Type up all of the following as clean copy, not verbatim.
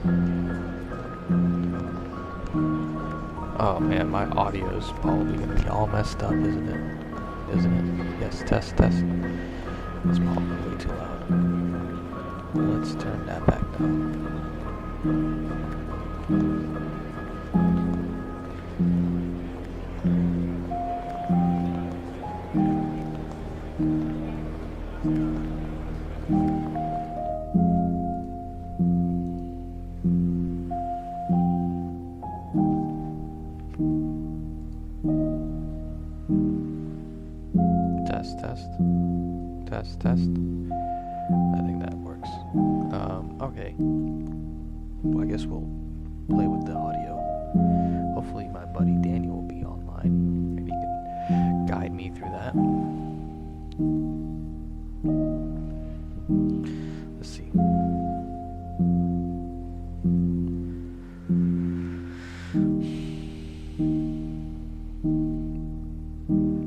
Oh man, my audio's probably gonna be all messed up, isn't it? Isn't it? Yes, test, test. It's probably way too loud. Let's turn that back down. Test, test. Test, test. I think that works. Okay. Well, I guess we'll play with the audio. Hopefully my buddy Daniel will be online. Maybe he can guide me through that. Let's see.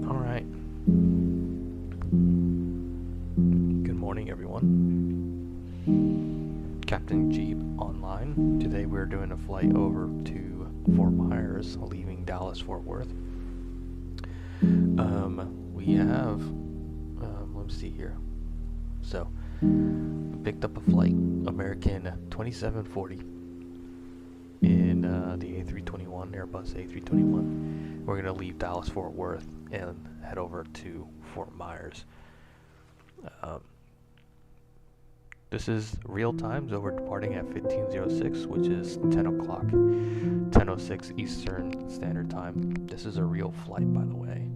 All right. Good morning, everyone. Captain Jeep online. Today we're doing a flight over to Fort Myers, leaving Dallas Fort Worth. We have, let me see here. So, we picked up a flight, American 2740, in the A321, Airbus A321. We're going to leave Dallas Fort Worth and head over to Fort Myers. This is real time, so we're departing at 15:06, which is 10 o'clock, 10:06 Eastern Standard Time. This is a real flight, by the way.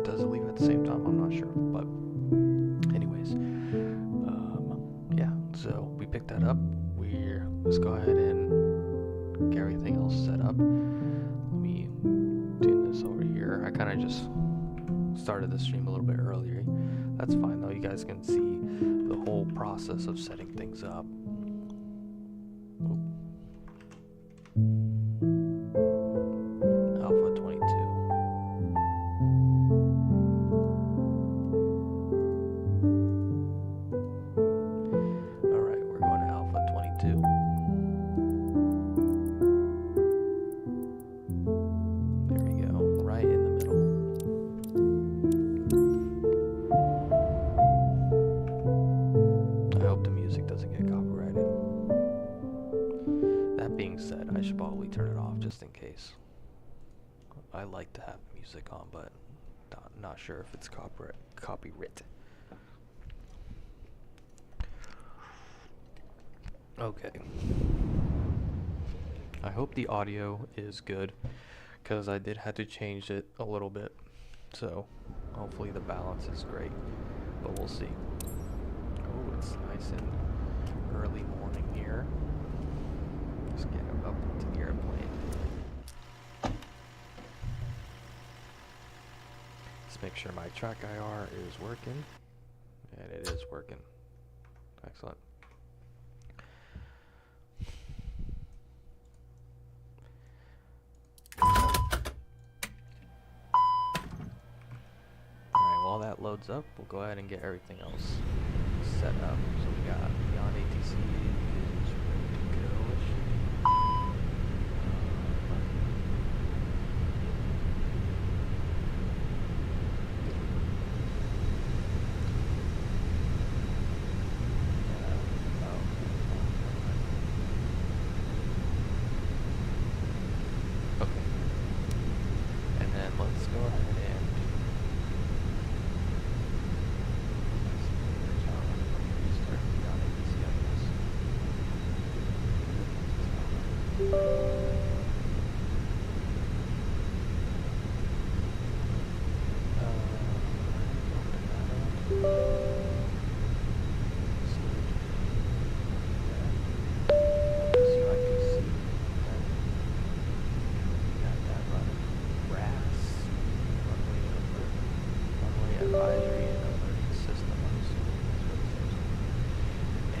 Does it leave at the same time? I'm not sure, but anyways, yeah. So we picked that up. Let's go ahead and get everything else set up. Let me do this over here. I kind of just started the stream a little bit earlier. That's fine though. You guys can see the whole process of setting things up. Alpha 22. Alright, we're going to Alpha 22. There we go, right in the middle. I hope the music doesn't get copyrighted. That being said, I should probably turn it off just in case. I like to have music on, but not sure if it's copyright. Okay. I hope the audio is good, because I did have to change it a little bit. So hopefully the balance is great, but we'll see. Oh, it's nice and early morning here. Just getting up into the airplane. Let's make sure my track IR is working. And it is working. Excellent. Alright, while that loads up, we'll go ahead and get everything else set up. So we got Beyond ATC is ready to go. It should be. Okay. And then let's go ahead and advisory and alerting system. I'm assuming that's what it says.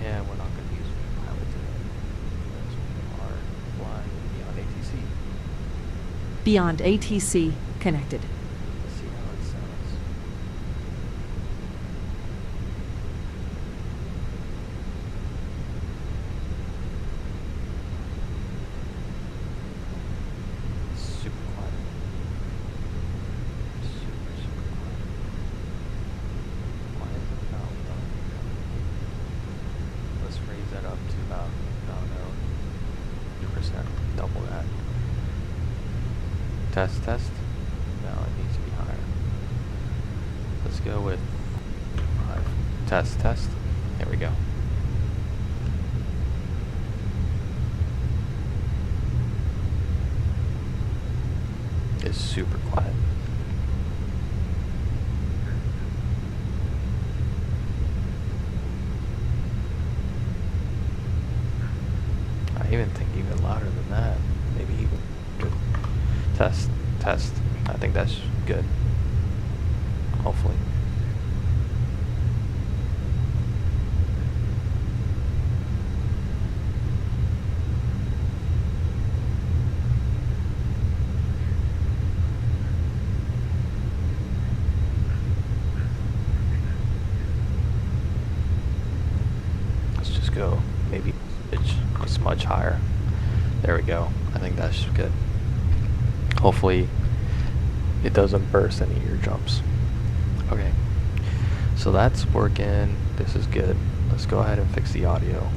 And we're not going to use pilot today because we are flying beyond ATC. Beyond ATC connected. Let's see how it sounds. Test, test. No, it needs to be higher. Let's go with 5. Test, test. There we go. It's super quiet. I even think even louder than that. Maybe even good. Test, test. I think that's good. Hopefully. Let's just go maybe a smudge higher. There we go. I think that's good. Hopefully it doesn't burst any eardrums. Okay, so that's working. This is good. Let's go ahead and fix the audio.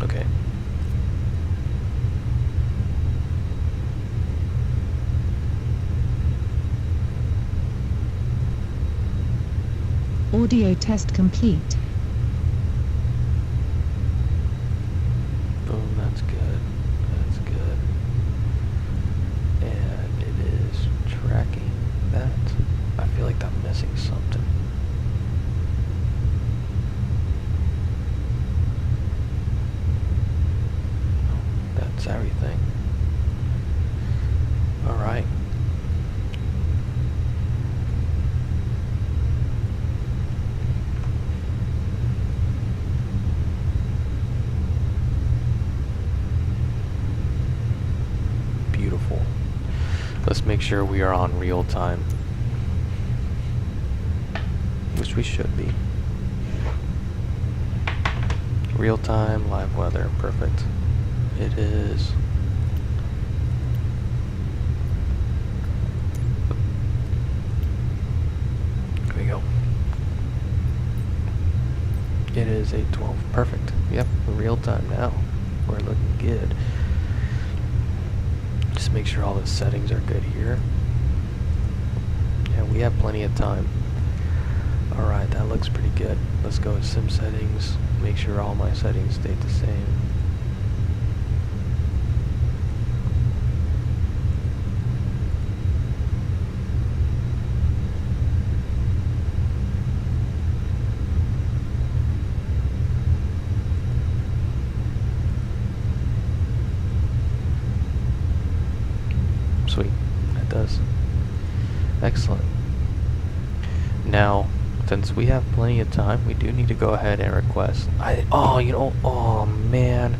Okay. Audio test complete. Boom, that's good. That's good. And it is tracking that. I feel like I'm missing something. That's everything. Alright. Beautiful. Let's make sure we are on real time. Which we should be. Real time, live weather. Perfect. It is. Here we go. It is 8:12. Perfect. Yep, real time now. We're looking good. Just make sure all the settings are good here. Yeah, we have plenty of time. Alright, that looks pretty good. Let's go with sim settings. Make sure all my settings stay the same. Sweet, that does. Excellent. Now, since we have plenty of time, we do need to go ahead and request. Oh man.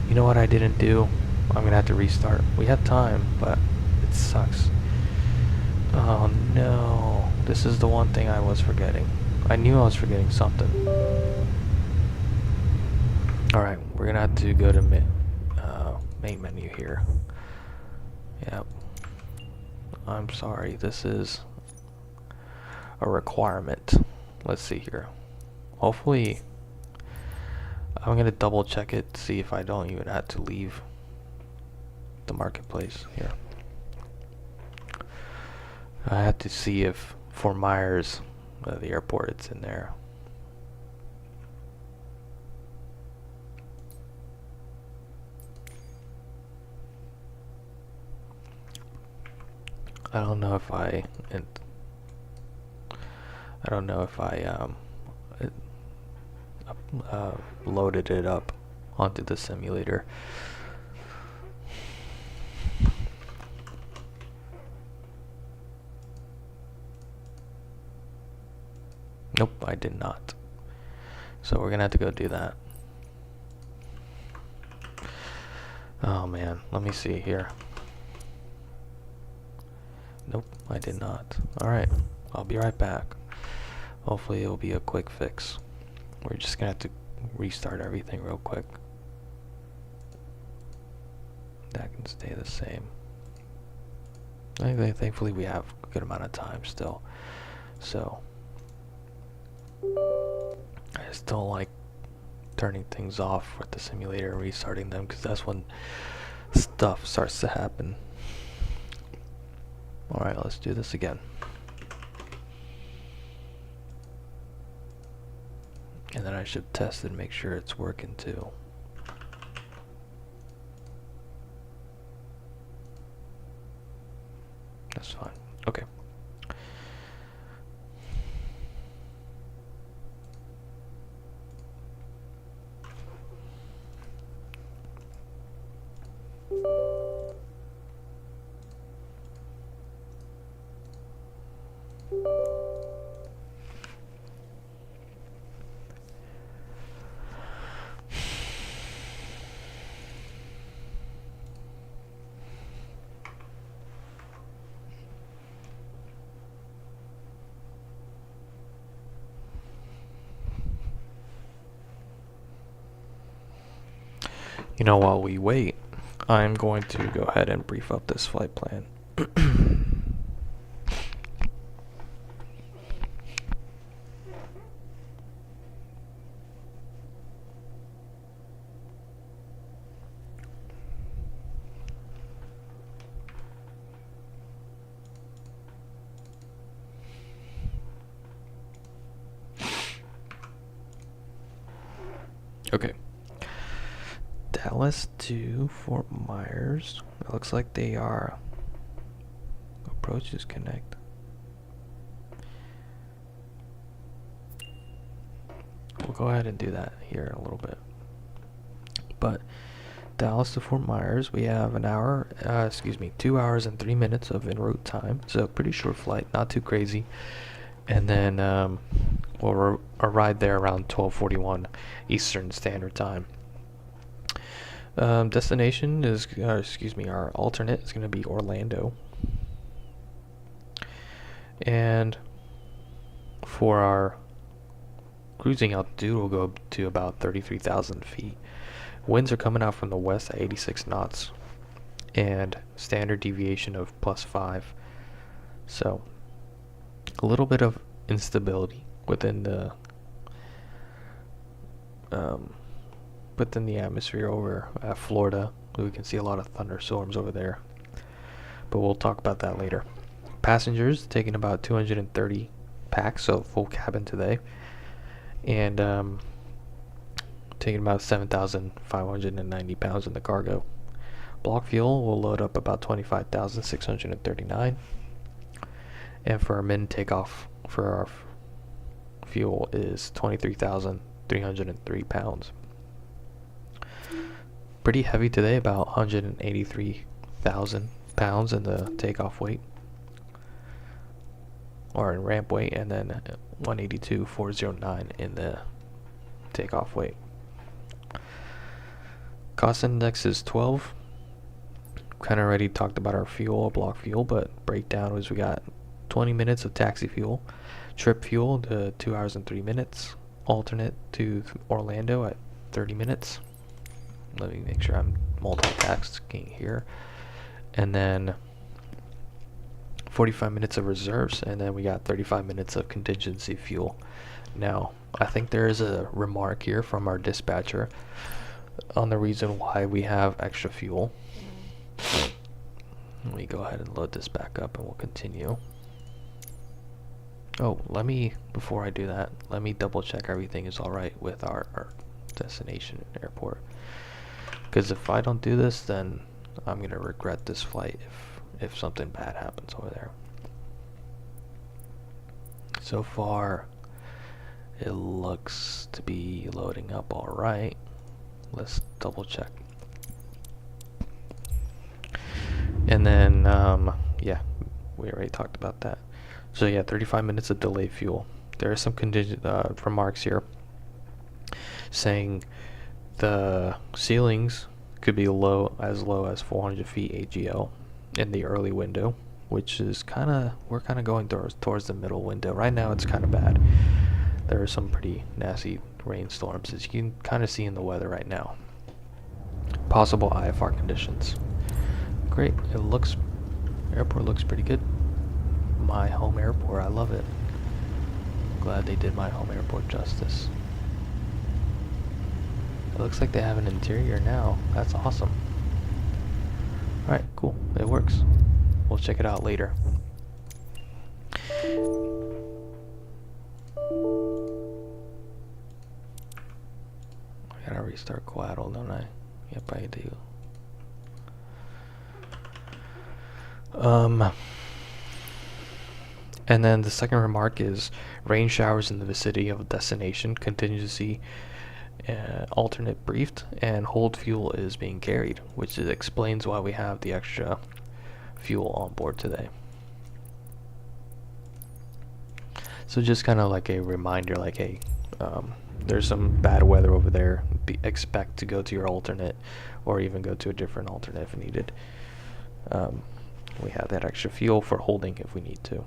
You know what I didn't do? I'm gonna have to restart. We have time, but it sucks. Oh no. This is the one thing I was forgetting. I knew I was forgetting something. Alright, we're gonna have to go to main menu here. Yep. I'm sorry, this is a requirement. Let's see here. Hopefully, I'm gonna double check it, see if I don't even have to leave the marketplace here. I have to see if Fort Myers, the airport, it's in there. I don't know if I loaded it up onto the simulator. Nope, I did not. So we're gonna have to go do that. Oh man, let me see here. Nope, I did not. Alright, I'll be right back. Hopefully it'll be a quick fix. We're just gonna have to restart everything real quick. That can stay the same. Thankfully we have a good amount of time still. So I just don't like turning things off with the simulator and restarting them, because that's when stuff starts to happen. Alright, let's do this again. And then I should test it and make sure it's working too. That's fine. Okay. You know, while we wait, I'm going to go ahead and brief up this flight plan. Okay. Dallas to Fort Myers. It looks like they are approaches connect. We'll go ahead and do that here in a little bit. But Dallas to Fort Myers, we have 2 hours and 3 minutes of en route time. So pretty short flight, not too crazy. And then we'll arrive there around 12:41 Eastern Standard Time. Destination is, our alternate is going to be Orlando. And for our cruising altitude, we'll go to about 33,000 feet. Winds are coming out from the west at 86 knots. And standard deviation of +5. So, a little bit of instability within the atmosphere over at Florida. We can see a lot of thunderstorms over there, but we'll talk about that later. Passengers taking about 230 packs, so full cabin today, and taking about 7,590 pounds in the cargo. Block fuel will load up about 25,639, and for our min takeoff for our fuel is 23,303 pounds. Pretty heavy today, about 183,000 pounds in the takeoff weight, or in ramp weight, and then 182,409 in the takeoff weight. Cost index is 12. Kind of already talked about our fuel, block fuel, but breakdown was we got 20 minutes of taxi fuel, trip fuel to 2 hours and 3 minutes, alternate to Orlando at 30 minutes. Let me make sure I'm multitasking here. And then 45 minutes of reserves, and then we got 35 minutes of contingency fuel. Now, I think there is a remark here from our dispatcher on the reason why we have extra fuel. Let me go ahead and load this back up and we'll continue. Oh, before I do that, let me double check everything is alright with our destination airport. Because if I don't do this, then I'm going to regret this flight if something bad happens over there. So far, it looks to be loading up alright. Let's double check. And then, yeah, we already talked about that. So yeah, 35 minutes of delayed fuel. There are some contingent remarks here saying the ceilings could be low as 400 feet AGL in the early window, which is we're kind of going towards the middle window. Right now it's kind of bad. There are some pretty nasty rainstorms, as you can kind of see in the weather right now. Possible IFR conditions. Great. Airport looks pretty good. My home airport, I love it. Glad they did my home airport justice. It looks like they have an interior now. That's awesome. Alright, cool. It works. We'll check it out later. I gotta restart Coatl, don't I? Yep, I do. And then the second remark is rain showers in the vicinity of destination. Contingency alternate briefed, and hold fuel is being carried, which explains why we have the extra fuel on board today. So just kind of like a reminder, like, hey, there's some bad weather over there. Expect to go to your alternate, or even go to a different alternate if needed. We have that extra fuel for holding if we need to.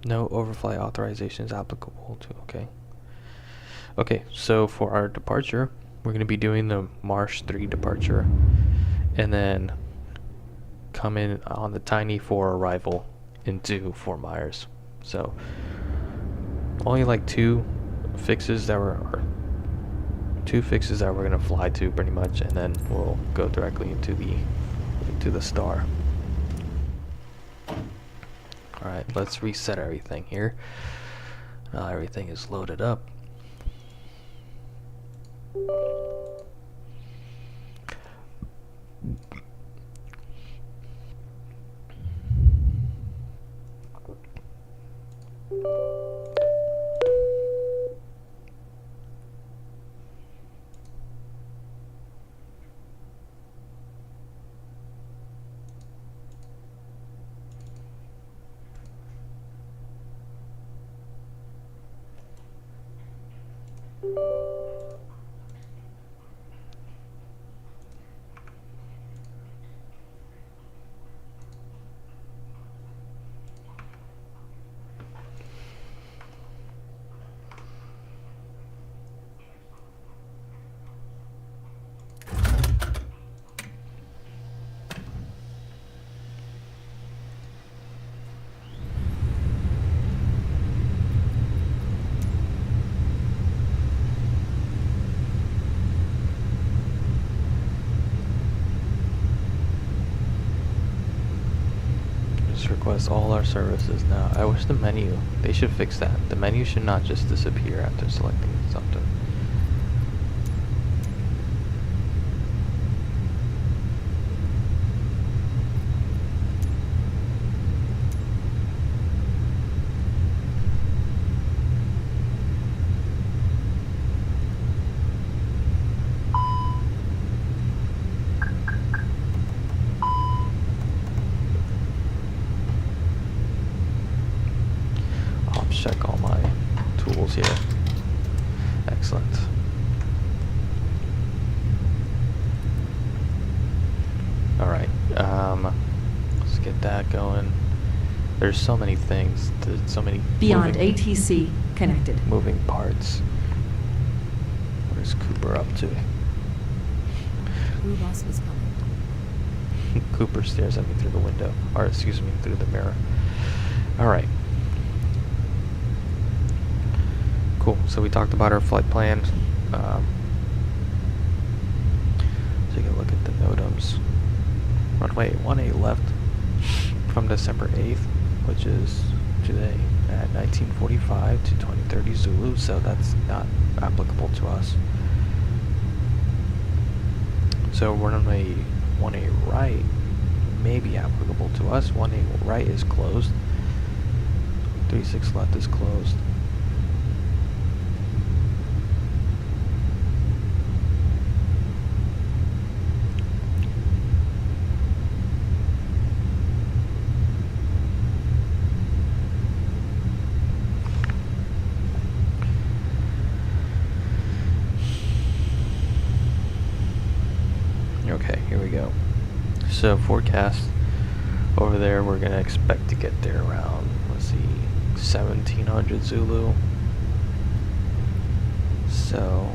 No overflight authorization is applicable to, okay. Okay, so for our departure, we're going to be doing the Marsh 3 departure, and then come in on the Tiny for arrival into Fort Myers. So only like two fixes that we're going to fly to pretty much, and then we'll go directly into the star. Alright, let's reset everything here. Now everything is loaded up. Request all our services now. I wish the menu, they should fix that. The menu should not just disappear after selecting something. Check all my tools here. Excellent. Alright, let's get that going. There's so many things, so many Beyond ATC connected. moving parts. Where's Cooper up to? Crew boss was coming. Cooper stares at me through the window, or excuse me, through the mirror. Alright. Cool, so we talked about our flight plan. Take a look at the NOTAMs. Runway 18 left from December 8th, which is today, at 1945 to 2030 Zulu, so that's not applicable to us. So runway 18 right may be applicable to us. 18 right is closed. 36 left is closed. Okay, here we go. So forecast over there, we're gonna expect to get there around, let's see, 1700 Zulu. So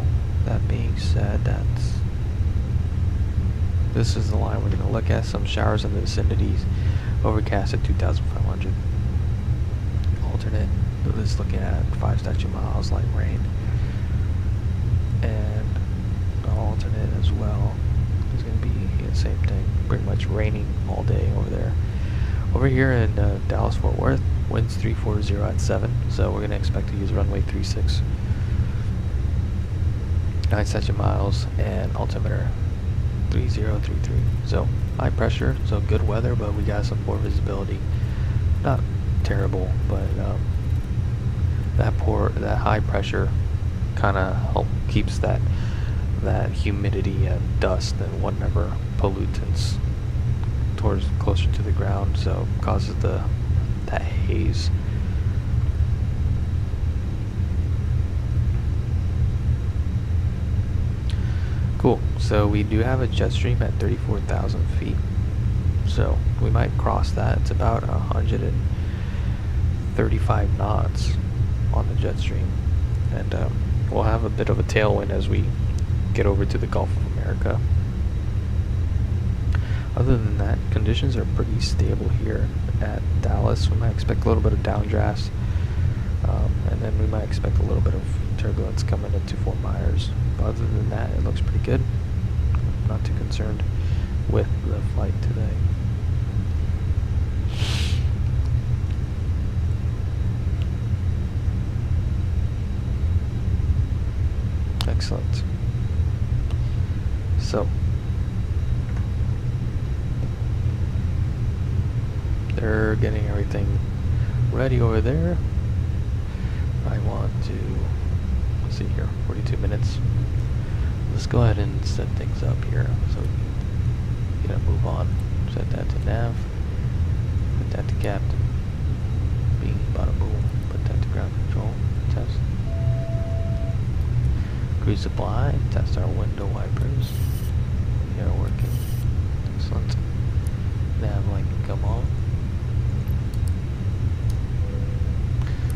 that being said, this is the line we're gonna look at. Some showers in the vicinities, overcast at 2,500. Alternate, this is looking at 5 statute miles, light rain, and alternate as well. It's going to be the same thing, pretty much raining all day over there. Over here in Dallas Fort Worth, winds 340 at 7, so we're going to expect to use runway 36, 9 statute miles, and altimeter 3033. So high pressure, so good weather, but we got some poor visibility. Not terrible, but that high pressure kind of keeps that humidity and dust and whatever pollutants towards closer to the ground, so causes that haze. Cool. So we do have a jet stream at 34,000 feet, so we might cross that. It's about 135 knots on the jet stream, and we'll have a bit of a tailwind as we get over to the Gulf of America. Other than that, conditions are pretty stable here at Dallas. We might expect a little bit of downdrafts, and then we might expect a little bit of turbulence coming into Fort Myers. But other than that, it looks pretty good. I'm not too concerned with the flight today. Excellent. So they're getting everything ready over there. I want to, let's see here, 42 minutes. Let's go ahead and set things up here so we can get a move on. Set that to nav, put that to captain, beam, bada boom, put that to ground control, test. Cruise supply, test our window wipers. They are working. Excellent. Nav light can come on.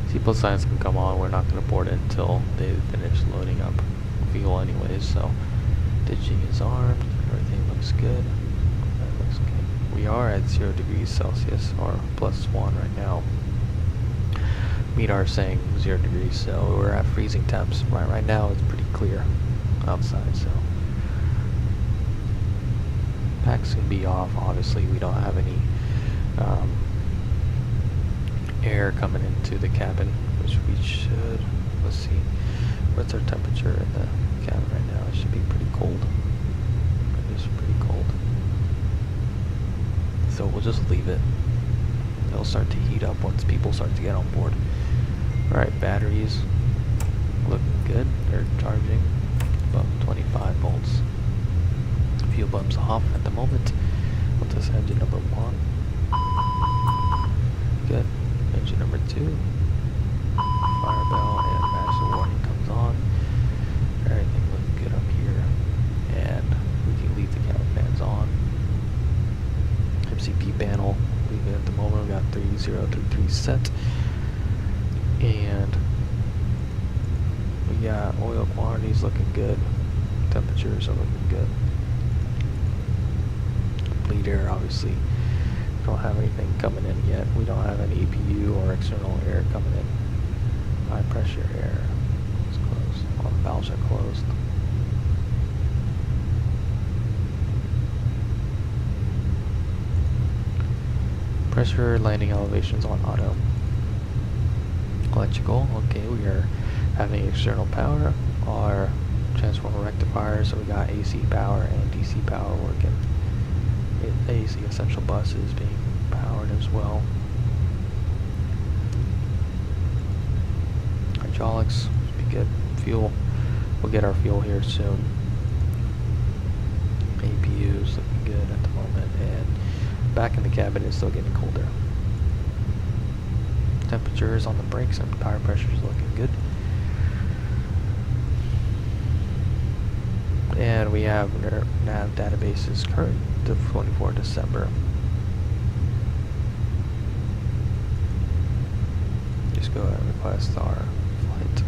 Seatbelt signs can come on. We're not going to board it until they finish loading up fuel anyways, so ditching is armed. Everything looks good. That looks good. We are at 0 degrees Celsius, or +1 right now. MEDAR saying 0 degrees, so we're at freezing temps. Right now it's pretty clear outside, so packs can be off. Obviously we don't have any air coming into the cabin, which we should. Let's see, what's our temperature in the cabin right now? It should be pretty cold. It is pretty cold, so we'll just leave it. It'll start to heat up once people start to get on board. Alright, batteries looking good. They're charging about 25 volts. Fuel bump's off at the moment. What's this, engine number 1? Good. Engine number 2. Fire bell and master warning comes on. Everything looking good up here. And we can leave the cabin fans on. MCP panel, leave it at the moment. We got 3033 set. And we got oil quantities looking good. Temperatures are looking good. Bleed air, obviously. We don't have anything coming in yet. We don't have any APU or external air coming in. High pressure air is closed. All the valves are closed. Pressure landing elevations on auto. Electrical, okay, we are having external power. Our transformer rectifier, so we got AC power and DC power working. AC essential bus is being powered as well. Hydraulics, be good. Fuel, we'll get our fuel here soon. APU is looking good at the moment, and back in the cabin is still getting colder. Temperatures on the brakes and tire pressure is looking good. And we have nav databases current the 24th December. Just go ahead and request our flight.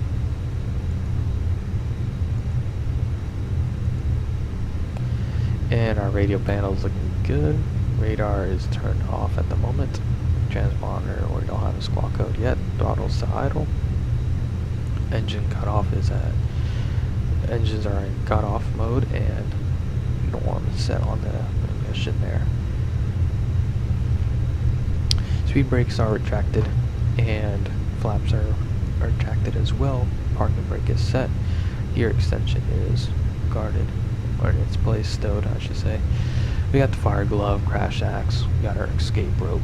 And our radio panel is looking good. Radar is turned off at the moment. Transponder, we don't have a squawk code yet. Throttle's to idle. Engine cutoff is at, engines are in cutoff mode, and norm is set on the ignition there. Speed brakes are retracted, and flaps are retracted as well. Parking brake is set. Gear extension is guarded, or in its place, stowed I should say. We got the fire glove, crash axe, we got our escape rope,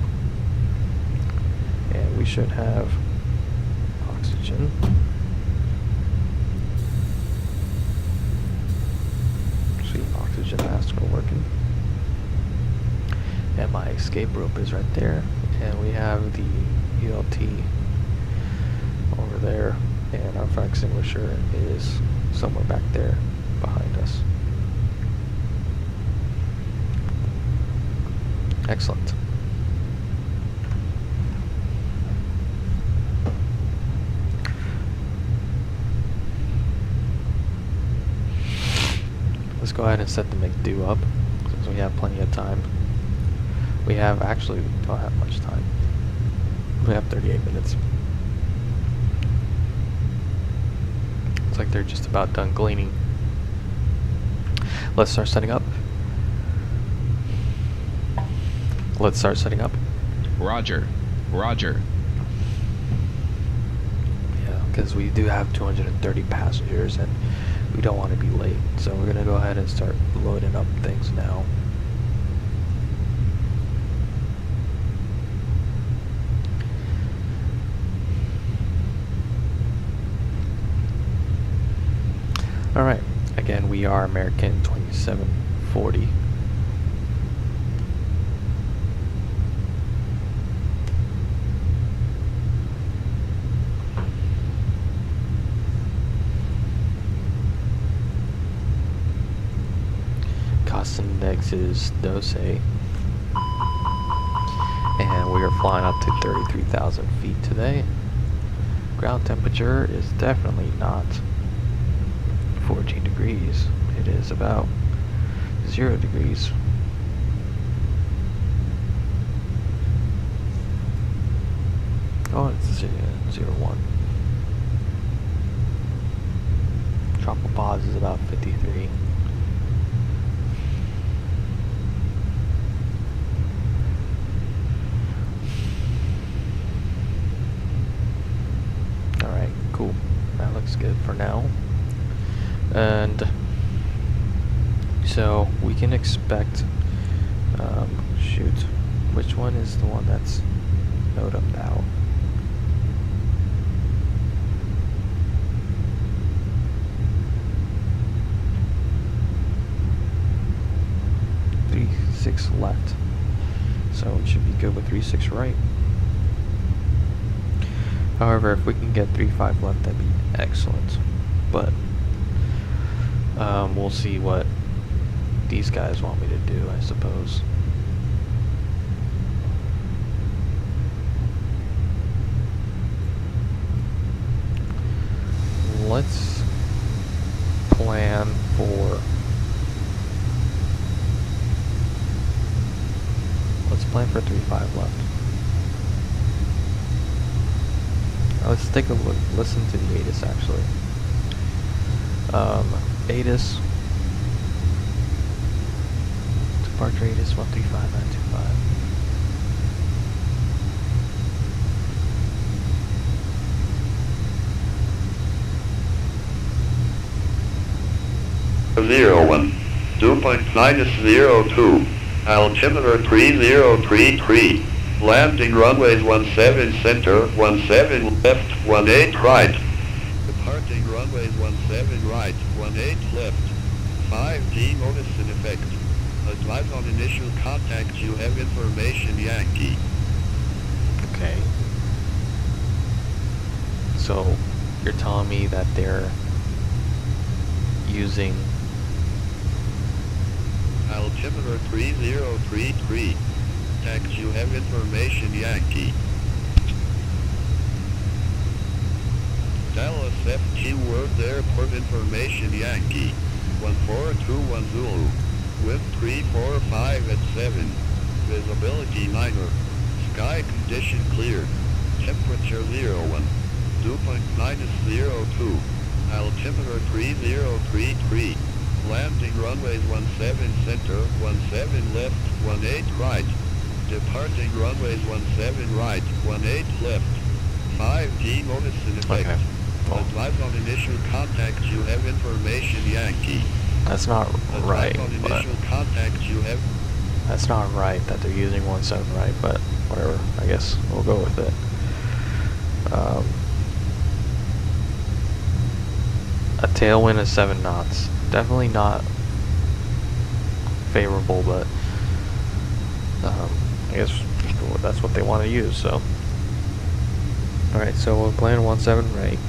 and we should have oxygen. See, oxygen masks are working. And my escape rope is right there. And we have the ELT over there. And our fire extinguisher is somewhere back there behind us. Excellent. Let's go ahead and set the make-do up, since we have plenty of time. We have, actually, we don't have much time. We have 38 minutes. Looks like they're just about done cleaning. Let's start setting up. Let's start setting up. Roger. Roger. Yeah, because we do have 230 passengers and we don't want to be late. So we're going to go ahead and start loading up things now. Alright, again, we are American 2740. Cost index is DOSE, and we are flying up to 33,000 feet today. Ground temperature is definitely not 14 degrees. It is about 0 degrees. Oh, it's 0.1. Tropopause is about 53. Alright, cool. That looks good for now. And so we can expect, shoot, which one is the one that's node up now? Three, 6 left. So we should be good with 3-6 right. However, if we can get 3-5 left, that'd be excellent. But we'll see what these guys want me to do, I suppose. Let's plan for... Let's plan for 3-5 left. Let's take a look, listen to the ATIS actually. ATIS, departure ATIS 135925. Zero 1, 2.-02, altimeter 3033, landing runways 17 center, 17 left, 18 right. Departing runways 17 right, 18 left, 5G notice in effect. Advise on initial contact, you have information Yankee. Okay. So, you're telling me that they're using Altimeter 3033. Text you have information Yankee. Dallas FG Word Airport information Yankee. 1421 Zulu. Wind 345 at 7. Visibility 9er. Sky condition clear. Temperature 01. Dew point -02. Altimeter 3033. Landing runways 17 center, 17 left, 18 right. Departing runways 17 right, 18 left. 5G notice in effect. Okay. Well, Advise on initial contact you have information Yankee. that's not right, Advise on but initial contact you have. that's not right that they're using 17 right, but whatever. I guess we'll go with it. A tailwind of 7 knots. Definitely not favorable, but I guess that's what they want to use. So, alright, so we're playing 17 right,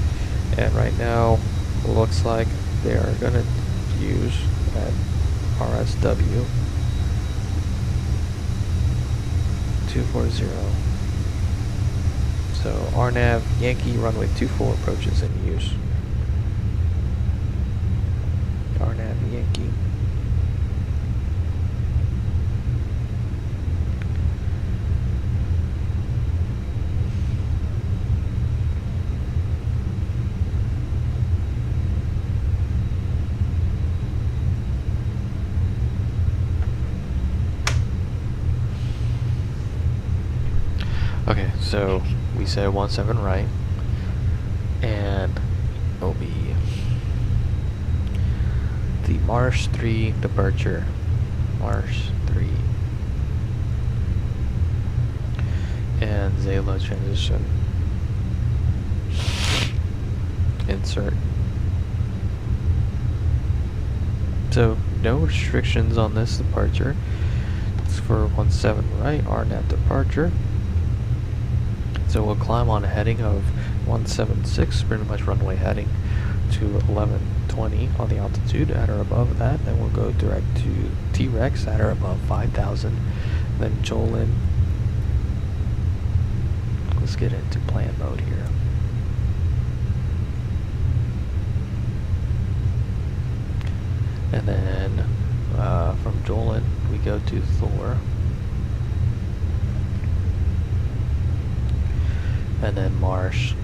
and right now it looks like they are gonna use at RSW 240. So RNAV Yankee runway 24 approaches in use. RNAV Yankee. Okay, so we said 17 right, and it'll be the Marsh 3 departure. Marsh 3. And Zayla transition. Insert. So, no restrictions on this departure. It's for 17 right, RNAV departure. So we'll climb on a heading of 176, pretty much runway heading to 1120 on the altitude at or above that. Then we'll go direct to T-Rex at or above 5,000. Then Jolin. Let's get into plan mode here. And then from Jolin we go to Thor. And then Marsh,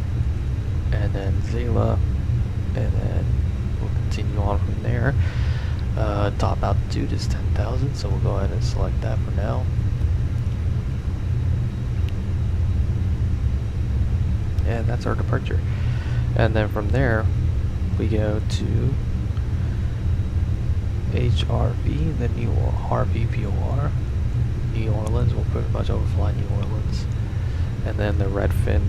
and then Zayla, and then we'll continue on from there. Top altitude is 10,000, so we'll go ahead and select that for now. And that's our departure. And then from there, we go to HRV, the New RVPOR, New Orleans. We'll pretty much overfly New Orleans. And then the Redfin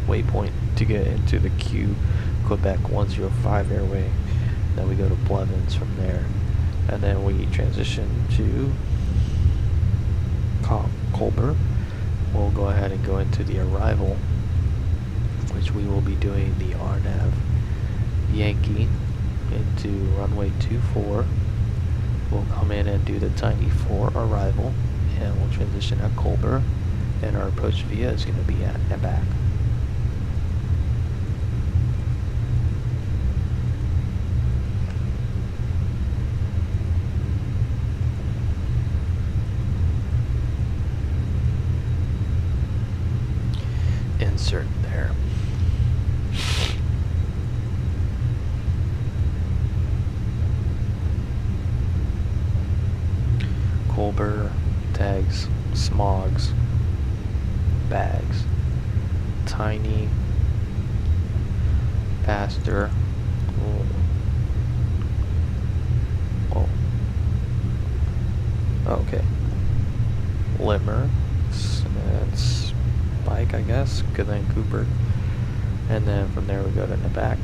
waypoint to get into the Q Quebec 105 airway. Then we go to Blevins from there, and then we transition to Colbert. We'll go ahead and go into the arrival, which we will be doing the RNAV Yankee into runway 24. We'll come in and do the Tiny 4 arrival, and we'll transition at Colbert, and our approach via is going to be at Nebac. Insert there. Colbert tags, smogs, bags, tiny, pastor, oh, okay, limmer, and spike, I guess, and then Cooper, and then from there we go to Nebac.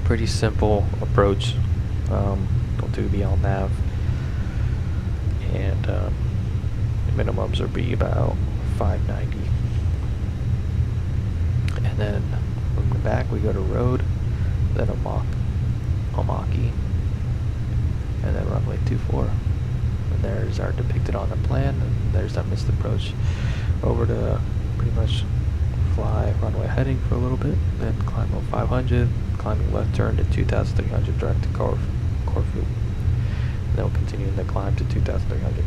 Pretty simple approach. Don't do the LNAV. And the minimums will be about 590. And then from the back we go to road, then a Mach Omaki, and then runway 24. And there's our depicted on the plan, and there's our missed approach over to pretty much fly runway heading for a little bit, then climb up 500, climbing left turn to 2,300 direct to Corfu. And then we'll continue the climb to 2,300.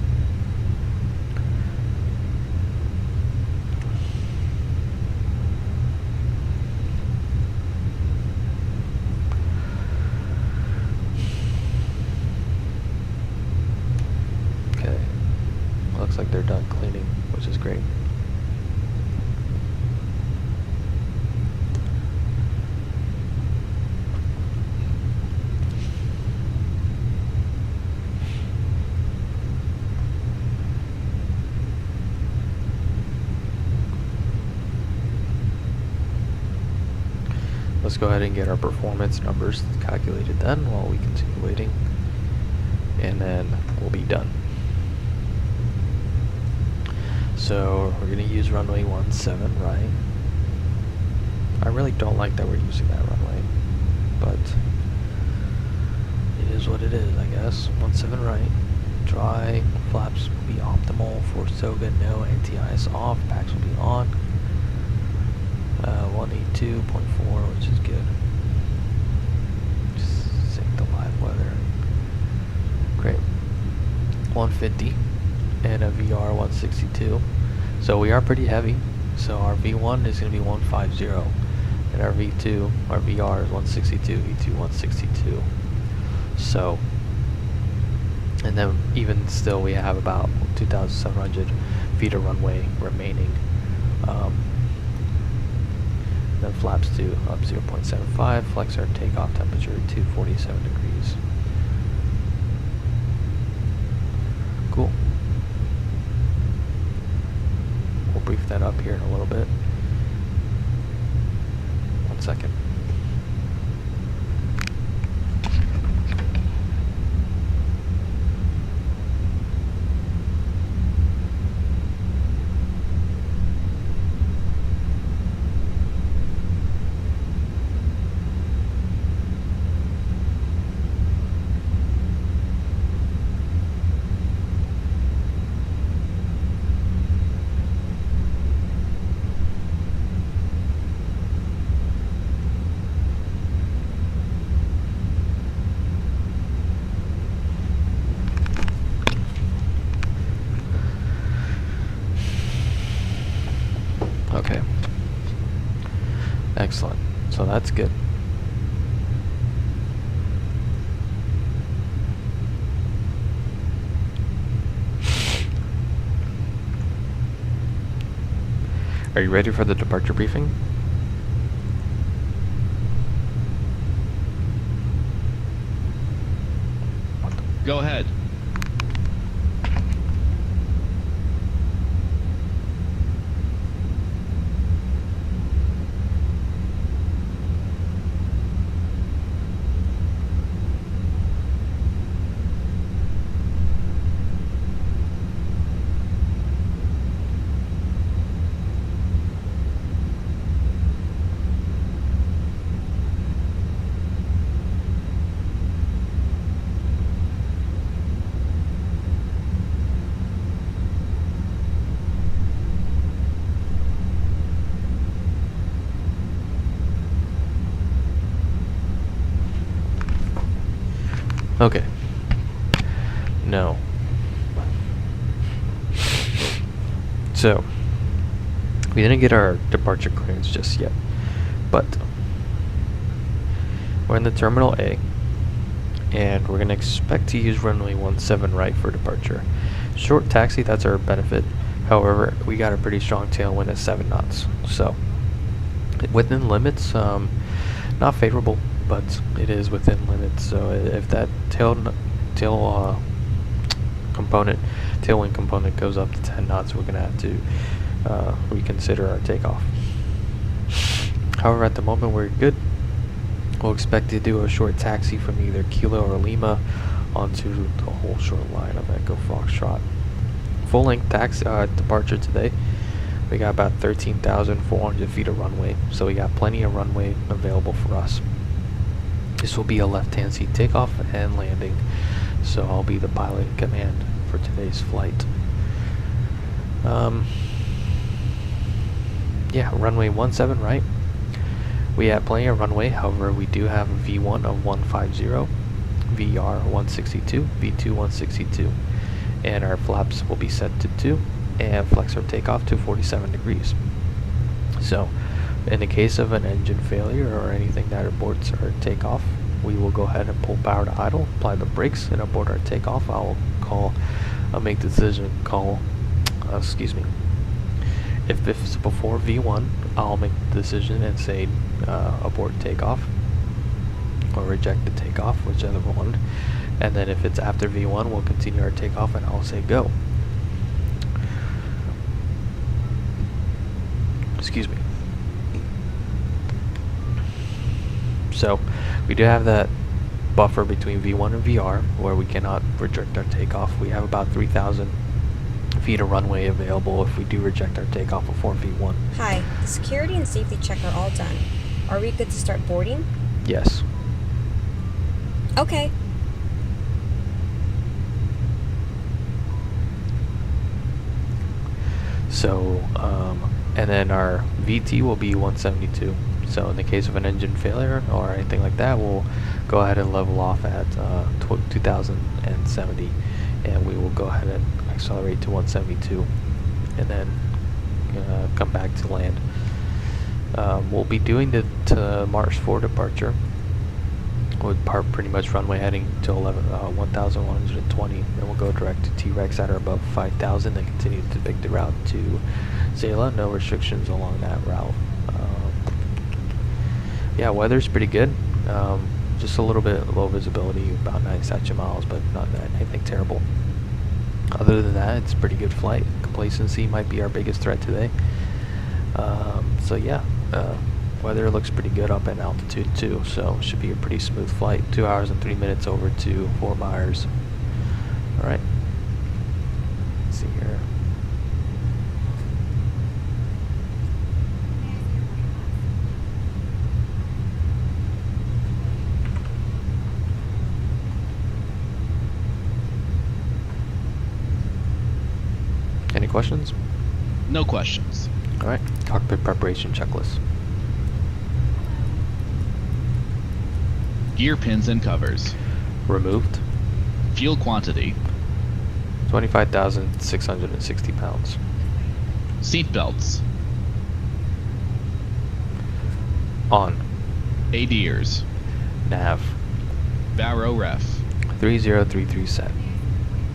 Okay, looks like they're done cleaning, which is great. Let's go ahead and get our performance numbers calculated then while we continue waiting, and then we'll be done. So we're going to use runway 17 right. I really don't like that we're using that runway, but it is what it is, I guess. 17 right. Dry, flaps will be optimal for SOGA, no anti-ice off, packs will be on. 182.4, which is good. Just sync the live weather. Great. 150 and a VR 162. So we are pretty heavy. So our V1 is going to be 150, and our V2, our VR is 162, V2 162. So, and then even still, we have about 2,700 feet of runway remaining. Then flaps to up 0.75, flex our takeoff temperature to 47 degrees. Cool. We'll brief that up here in a little bit. 1 second. Okay. Excellent. So that's good. Are you ready for the departure briefing? Go ahead. Okay. No. So, we didn't get our departure clearance just yet, but we're in the Terminal A, and we're going to expect to use runway 17 right for departure. Short taxi, that's our benefit. However, we got a pretty strong tailwind at 7 knots, so within limits, not favorable, but it is within limits. So if that tailwind component goes up to 10 knots, we're gonna have to reconsider our takeoff. However, at the moment we're good. We'll expect to do a short taxi from either Kilo or Lima onto the whole short line of Echo Foxtrot. Full length taxi departure today. We got about 13,400 feet of runway, so we got plenty of runway available for us. This will be a left-hand seat takeoff and landing, so I'll be the pilot in command for today's flight. Yeah, runway 17 right. We have plenty of runway, however we do have a V1 of 150, VR 162, V2 162, and our flaps will be set to 2 and flex our takeoff to 47 degrees. So in the case of an engine failure or anything that aborts our takeoff, we will go ahead and pull power to idle, apply the brakes, and abort our takeoff. I'll make the decision, if it's before V1, I'll make the decision and say abort takeoff or reject the takeoff, whichever one. And then if it's after V1, we'll continue our takeoff and I'll say go. Excuse me. So we do have that buffer between V1 and VR where we cannot reject our takeoff. We have about 3,000 feet of runway available if we do reject our takeoff before V1. Hi, the security and safety check are all done. Are we good to start boarding? Yes. Okay. So, and then our VT will be 172. So in the case of an engine failure or anything like that, we'll go ahead and level off at 2070, and we will go ahead and accelerate to 172, and then come back to land. We'll be doing the Mars 4 departure with pretty much runway heading to 1,120. Then we'll go direct to T-Rex at or above 5,000 and continue to pick the route to Zala. No restrictions along that route. Yeah, weather's pretty good. Just a little bit low visibility, about 9 statute miles, but not anything terrible. Other than that, it's a pretty good flight. Complacency might be our biggest threat today. So yeah, weather looks pretty good up in altitude too, so it should be a pretty smooth flight. 2 hours and 3 minutes over to Fort Myers. Alright. Let's see here. Any questions? No questions. Alright, cockpit preparation checklist. Gear pins and covers. Removed. Fuel quantity. 25,660 pounds. Seat belts. On. ADIRS. Nav. Varo ref. 3033 set.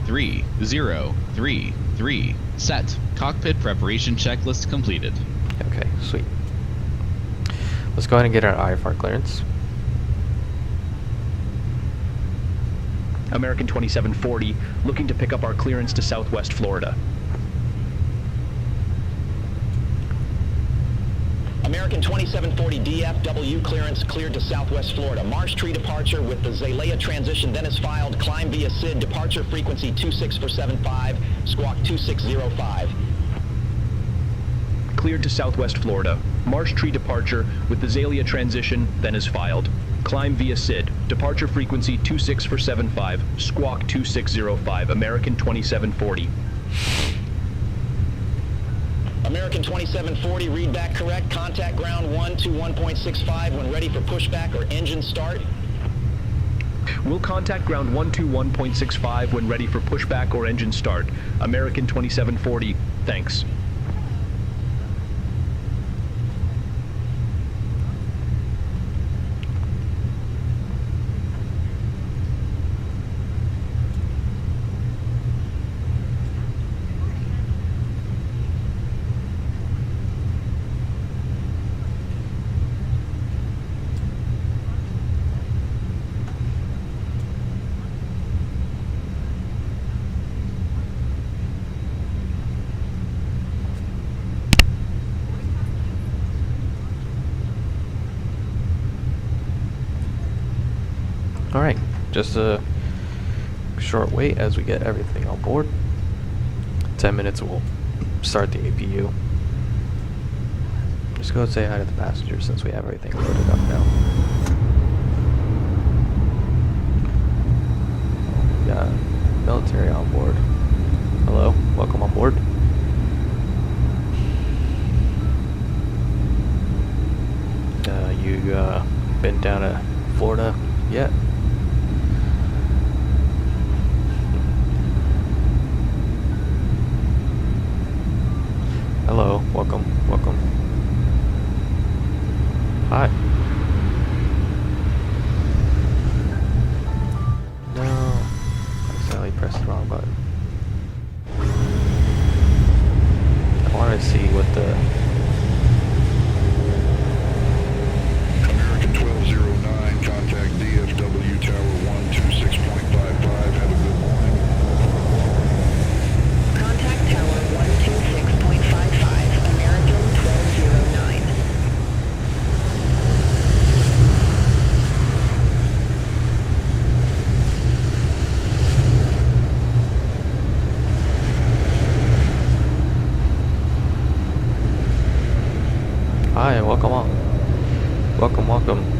3033 set. Cockpit preparation checklist completed. Okay, sweet. Let's go ahead and get our IFR clearance. American 2740, looking to pick up our clearance to Southwest Florida. American 2740 DFW clearance cleared to Southwest Florida. Marsh Tree departure with the Zalea transition then is filed. Climb via SID, departure frequency 26475, squawk 2605. Cleared to Southwest Florida. Marsh Tree departure with the Zalea transition then is filed. Climb via SID, departure frequency 26475, squawk 2605, American 2740. American 2740, read back correct. Contact ground 121.65 when ready for pushback or engine start. We'll contact ground 121.65 when ready for pushback or engine start. American 2740, thanks. Alright, just a short wait as we get everything on board. 10 minutes we'll start the APU. Just go say hi to the passengers since we have everything loaded up now. pressed the wrong button. I wanted to see what the... American 1209, contact DFW Tower 126.55. Have a good morning. Contact Tower 126.55, American 1209. Hi, welcome on. Welcome, welcome.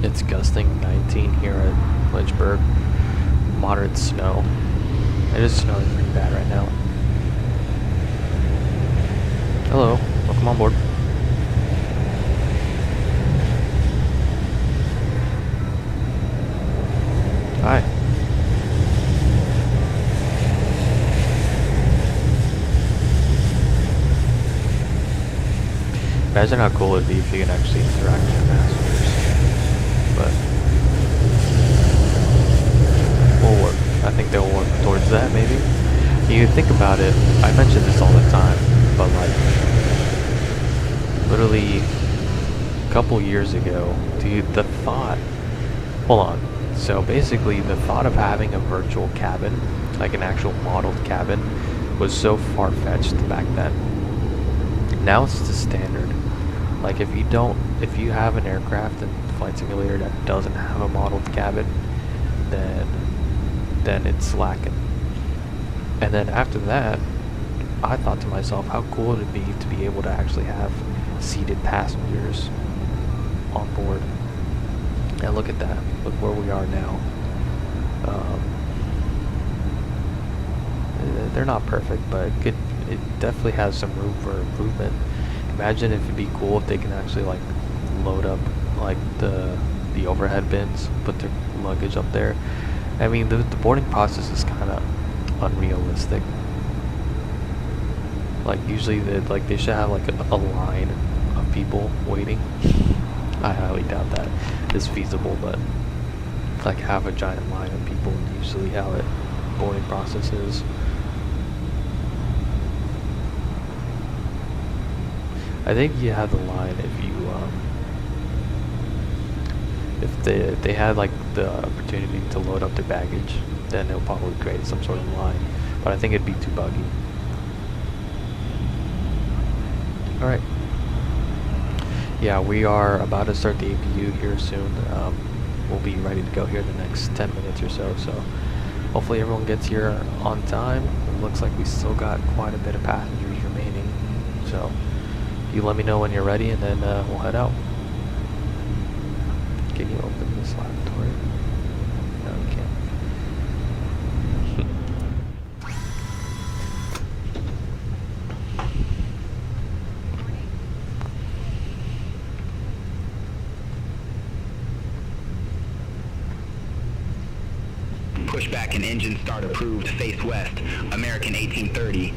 It's gusting 19 here at Lynchburg. Moderate snow. It is snowing pretty bad right now. Hello, welcome on board. Hi. Imagine how cool it'd be if you could actually interact with your passengers. But we'll work. I think they'll work towards that, maybe. You think about it, I mention this all the time, but like, literally a couple years ago, dude, the thought, hold on. So basically, the thought of having a virtual cabin, like an actual modeled cabin, was so far-fetched back then. Now it's the standard. Like if you have an aircraft and flight simulator that doesn't have a modeled cabin, then it's lacking. And then after that, I thought to myself, how cool would it be to be able to actually have seated passengers on board? And look at that. Look where we are now. They're not perfect, but it definitely has some room for improvement. Imagine if it'd be cool if they can actually like load up like the overhead bins, put their luggage up there. I mean, the boarding process is kind of unrealistic. Like usually they should have like a line of people waiting. I highly doubt that is feasible, but like have a giant line of people usually how it boarding process is. I think you have the line if you if they had like the opportunity to load up their baggage, then they'll probably create some sort of line. But I think it'd be too buggy. Alright. Yeah, we are about to start the APU here soon. We'll be ready to go here in the next 10 minutes or so. So hopefully everyone gets here on time. It looks like we still got quite a bit of passengers remaining. So you let me know when you're ready, and then we'll head out. Can you open this lavatory? No, you can't. Pushback and engine start approved. Face west. American 1830.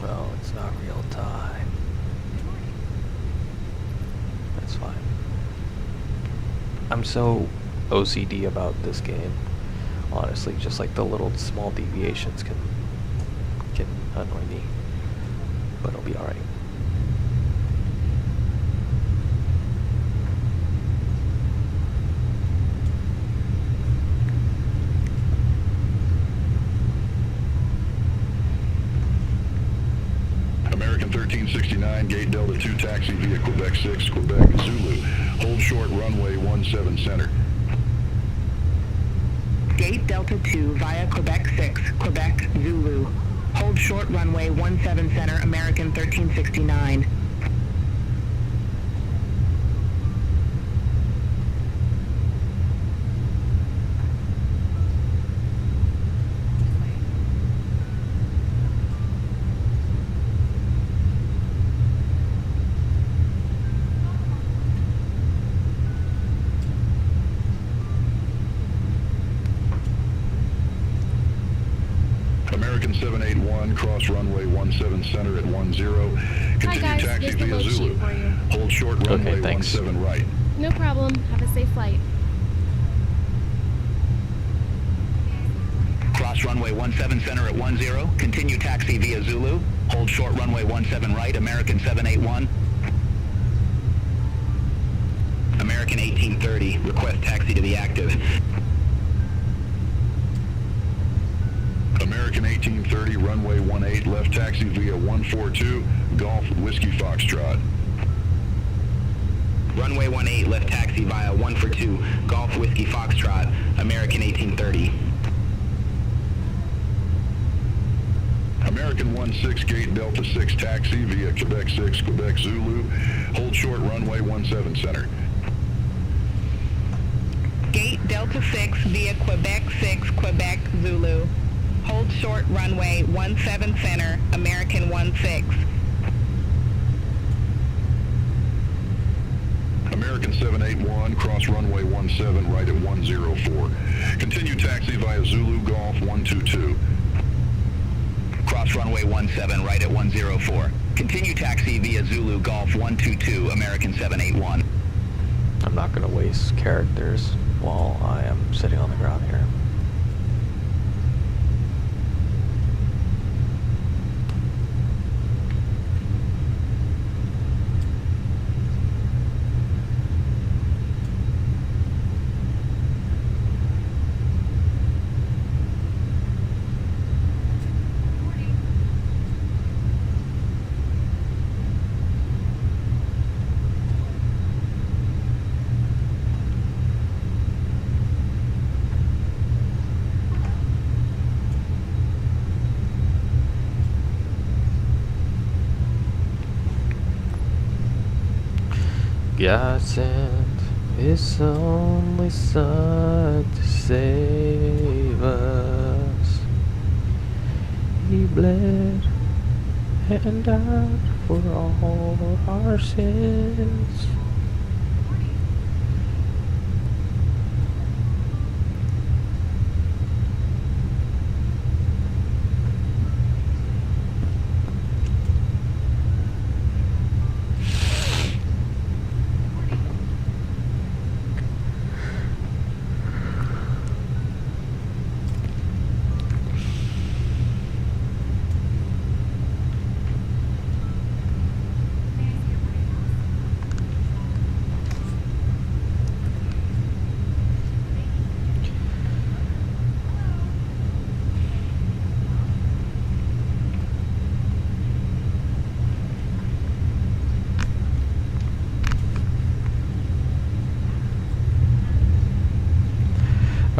Well, it's not real time. That's fine. I'm so OCD about this game. Honestly, just like the little small deviations can annoy me. But it'll be alright. 1369, gate Delta 2, taxi via Quebec 6, Quebec Zulu. Hold short runway 17 center. Gate Delta 2 via Quebec 6, Quebec Zulu. Hold short runway 17 center, American 1369. American 781, cross runway 17 center at 10. Continue guys, taxi here's the via load sheet Zulu. for you. Hold short runway thanks. 17 right. No problem. Have a safe flight. Cross runway 17 center at 10. Continue taxi via Zulu. Hold short runway 17 right, American 781. American 1830, request taxi to be active. American 1830, runway 18, left taxi via 142, Golf Whiskey Foxtrot. Runway 18, left taxi via 142, Golf Whiskey Foxtrot, American 1830. American 16, gate Delta 6, taxi via Quebec 6, Quebec Zulu. Hold short runway 17 center. Gate Delta 6 via Quebec 6, Quebec Zulu. Hold short runway 17 center, American 16. American 781, cross runway 17 right at 104. Continue taxi via Zulu Golf 122. Cross runway 17 right at 104. Continue taxi via Zulu Golf 122, American 781. I'm not going to waste characters while I am sitting on the ground here. God sent His only Son to save us. He bled and died for all our sins.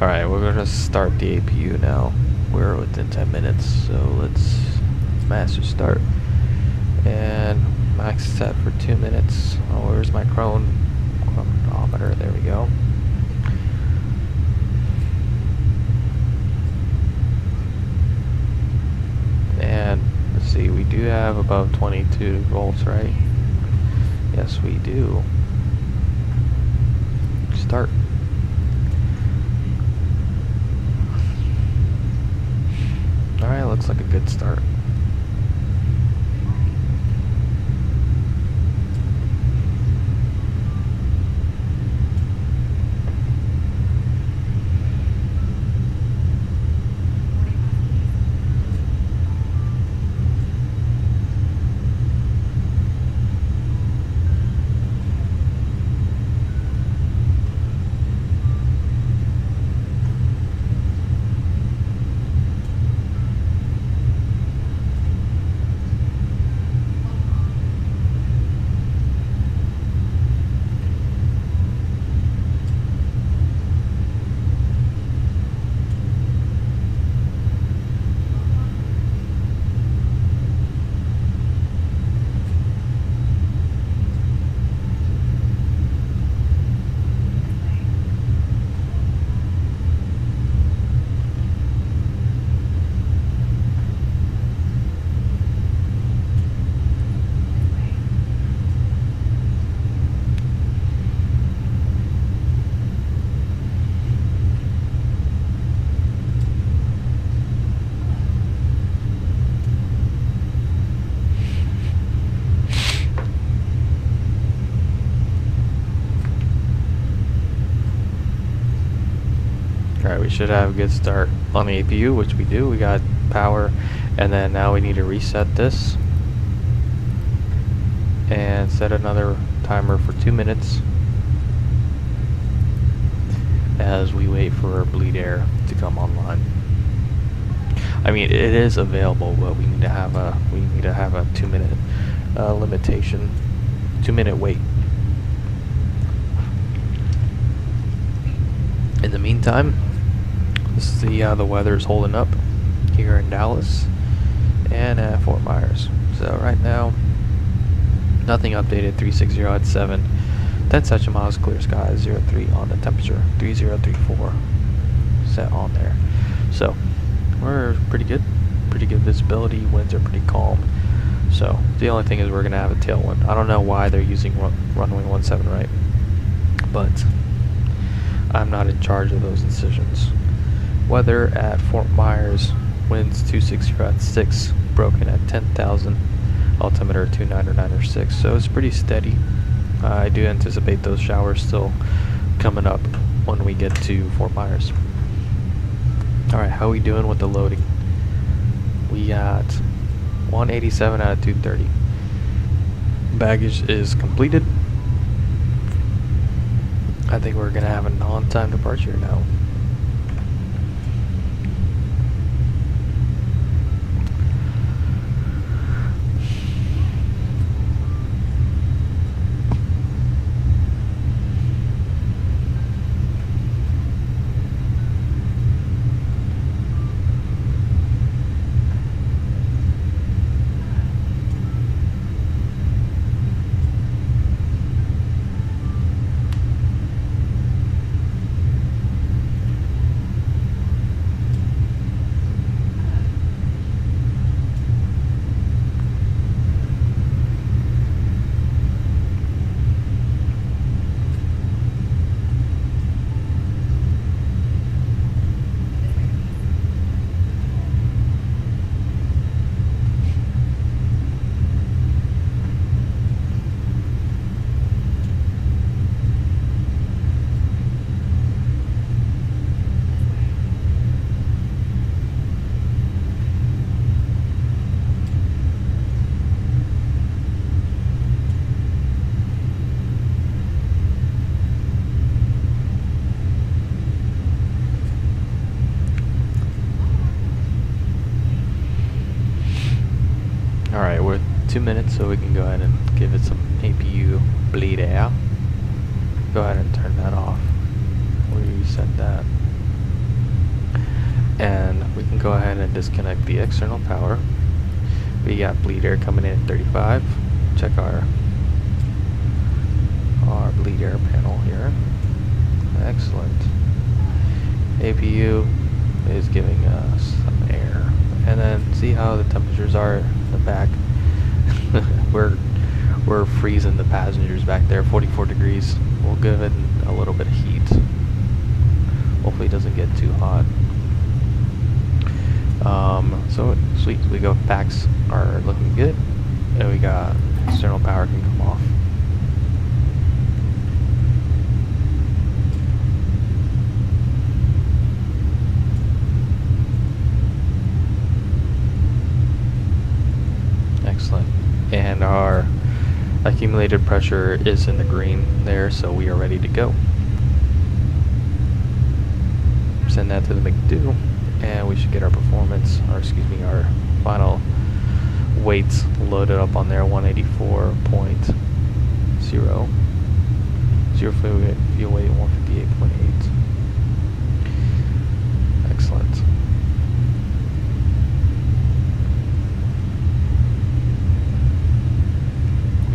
Alright, we're gonna start the APU now. We're within 10 minutes, so let's master start. And max set for 2 minutes. Oh, where's my chronometer? There we go. And let's see, we do have above 22 volts, right? Yes, we do. Start. Alright, looks like a good start. should have a good start on the APU, which we do. We got power, and then now we need to reset this and set another timer for 2 minutes as we wait for bleed air to come online. I mean, it is available, but we need to have a 2-minute limitation, 2-minute wait. In the meantime, this is how the weather is holding up here in Dallas and at Fort Myers. So right now, nothing updated. 360 at 7. 10 section miles, clear skies, 03 on the temperature, 3034 set on there. So we're pretty good visibility. Winds are pretty calm. So the only thing is we're gonna have a tailwind. I don't know why they're using runway 17 right, but I'm not in charge of those decisions. Weather at Fort Myers, winds 260 at 6, broken at 10,000, altimeter 299 so it's pretty steady. I do anticipate those showers still coming up when we get to Fort Myers. Alright, how are we doing with the loading? We got 187 out of 230. Baggage is completed. I think we're gonna have an on-time departure now. Alright, we're 2 minutes, so we can go ahead and give it some APU bleed air. Go ahead and turn that off. We'll reset that. And we can go ahead and disconnect the external power. We got bleed air coming in at 35. Check our bleed air panel here. Excellent. APU is giving us some air. And then see how the temperatures are in the back. we're freezing the passengers back there, 44 degrees. We'll give it a little bit of heat. Hopefully it doesn't get too hot. So sweet, we go, packs are looking good. And we got external power can come off. Excellent. And our accumulated pressure is in the green there, so we are ready to go. Send that to the McDo, and we should get our performance, or excuse me, our final weights loaded up on there. 184.0. Zero fuel weight 158.8. Excellent.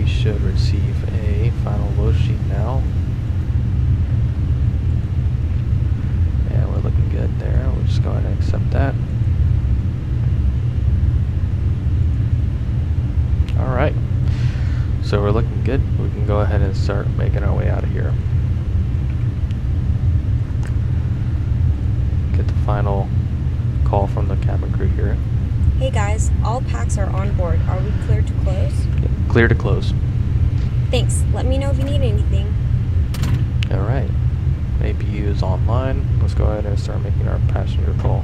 Should receive a final load sheet now, and we're looking good there. We'll just go ahead and accept that. Alright, so we're looking good. We can go ahead and start making our way out of here. Get the final call from the cabin crew here. Hey guys, all packs are on board. Are we clear to close? Yep, clear to close. Thanks. Let me know if you need anything. Alright. APU is online. Let's go ahead and start making our passenger call.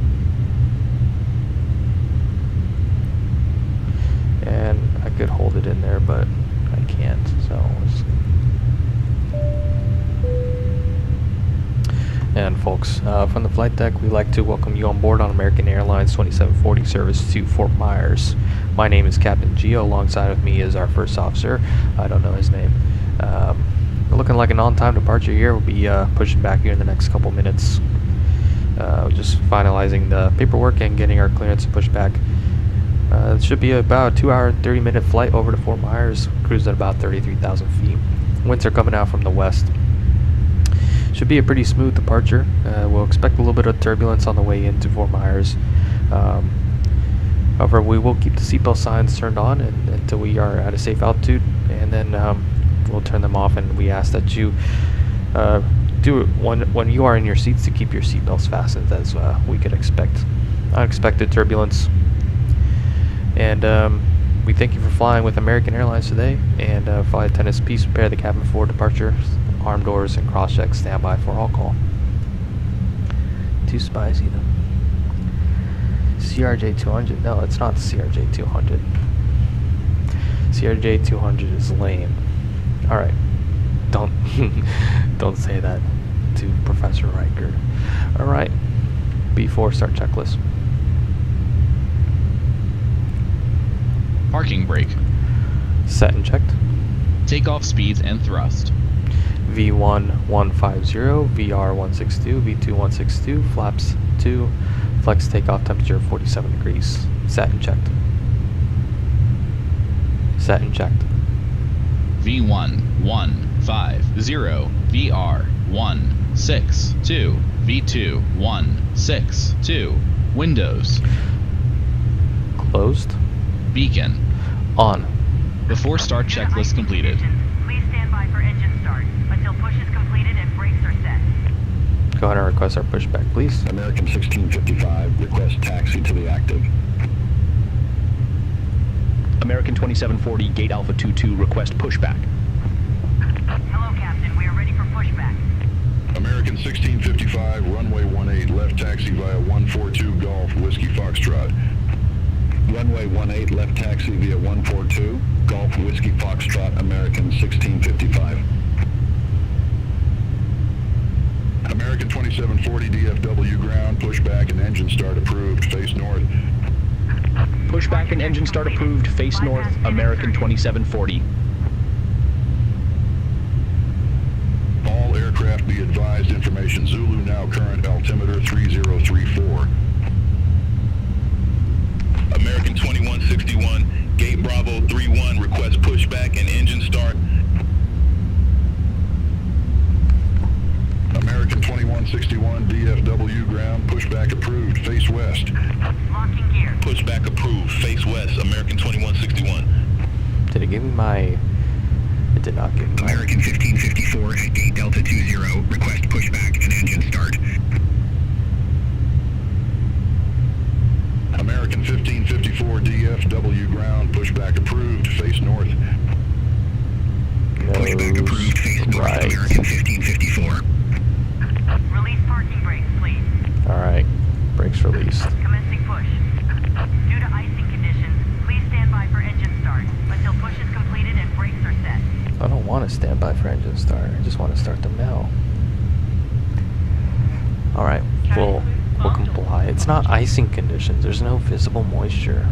And I could hold it in there, but I can't, so let's... And folks, from the flight deck, we'd like to welcome you on board on American Airlines 2740 service to Fort Myers. My name is Captain Gio. Alongside with me is our first officer. I don't know his name. We're looking like an on-time departure here. We'll be pushing back here in the next couple minutes. Just finalizing the paperwork and getting our clearance to push back. It should be about a 2-hour, 30-minute flight over to Fort Myers. Cruise at about 33,000 feet. Winds are coming out from the west. Should be a pretty smooth departure. We'll expect a little bit of turbulence on the way into Fort Myers. However, we will keep the seatbelt signs turned on until we are at a safe altitude, and then we'll turn them off. And we ask that you do it when you are in your seats to keep your seatbelts fastened, as we could expect unexpected turbulence. And we thank you for flying with American Airlines today. And flight attendants, please prepare the cabin for departure. Arm doors and cross checks. Stand by for all call. Too spicy though. CRJ 200? No, it's not the CRJ 200. CRJ 200 is lame. All right, don't don't say that to Professor Riker. All right, B4 start checklist. Parking brake. Set and checked. Takeoff speeds and thrust. V1 150, VR 162, V2 162, flaps 2, flex takeoff temperature 47 degrees. Set and checked. Set and checked. V1 150, VR 162, V2 162, windows. Closed. Beacon. On. Before start checklist completed. Please stand by for engine start until push is completed and brakes are set. Go ahead and request our pushback, please. American 1655, request taxi to the active. American 2740, gate Alpha 22, request pushback. Hello, Captain. We are ready for pushback. American 1655, runway 18, left taxi via 142 Golf, Whiskey Foxtrot. Runway 18, left taxi via 142 Golf, Whiskey Foxtrot, American 1655. American 2740 DFW ground, pushback and engine start approved, face north. Pushback and engine start approved, face north, American 2740. All aircraft be advised, information Zulu now current altimeter 3034. American 2161, gate Bravo 31, request pushback and engine start. American 2161, DFW ground, pushback approved, face west. Locking gear. Pushback approved, face west, American 2161. Did it give me my... It did not give me my... American 1554 at gate Delta 20, request pushback and engine start. American 1554 DFW ground, pushback approved, face north. Pushback approved, face north, Right. American 1554. Release parking brakes, please. Alright, brakes released. Commencing push. Due to icing conditions, please stand by for engine start until push is completed and brakes are set. I don't want to stand by for engine start. I just want to start them now. Alright, we'll comply. It's not icing conditions. There's no visible moisture.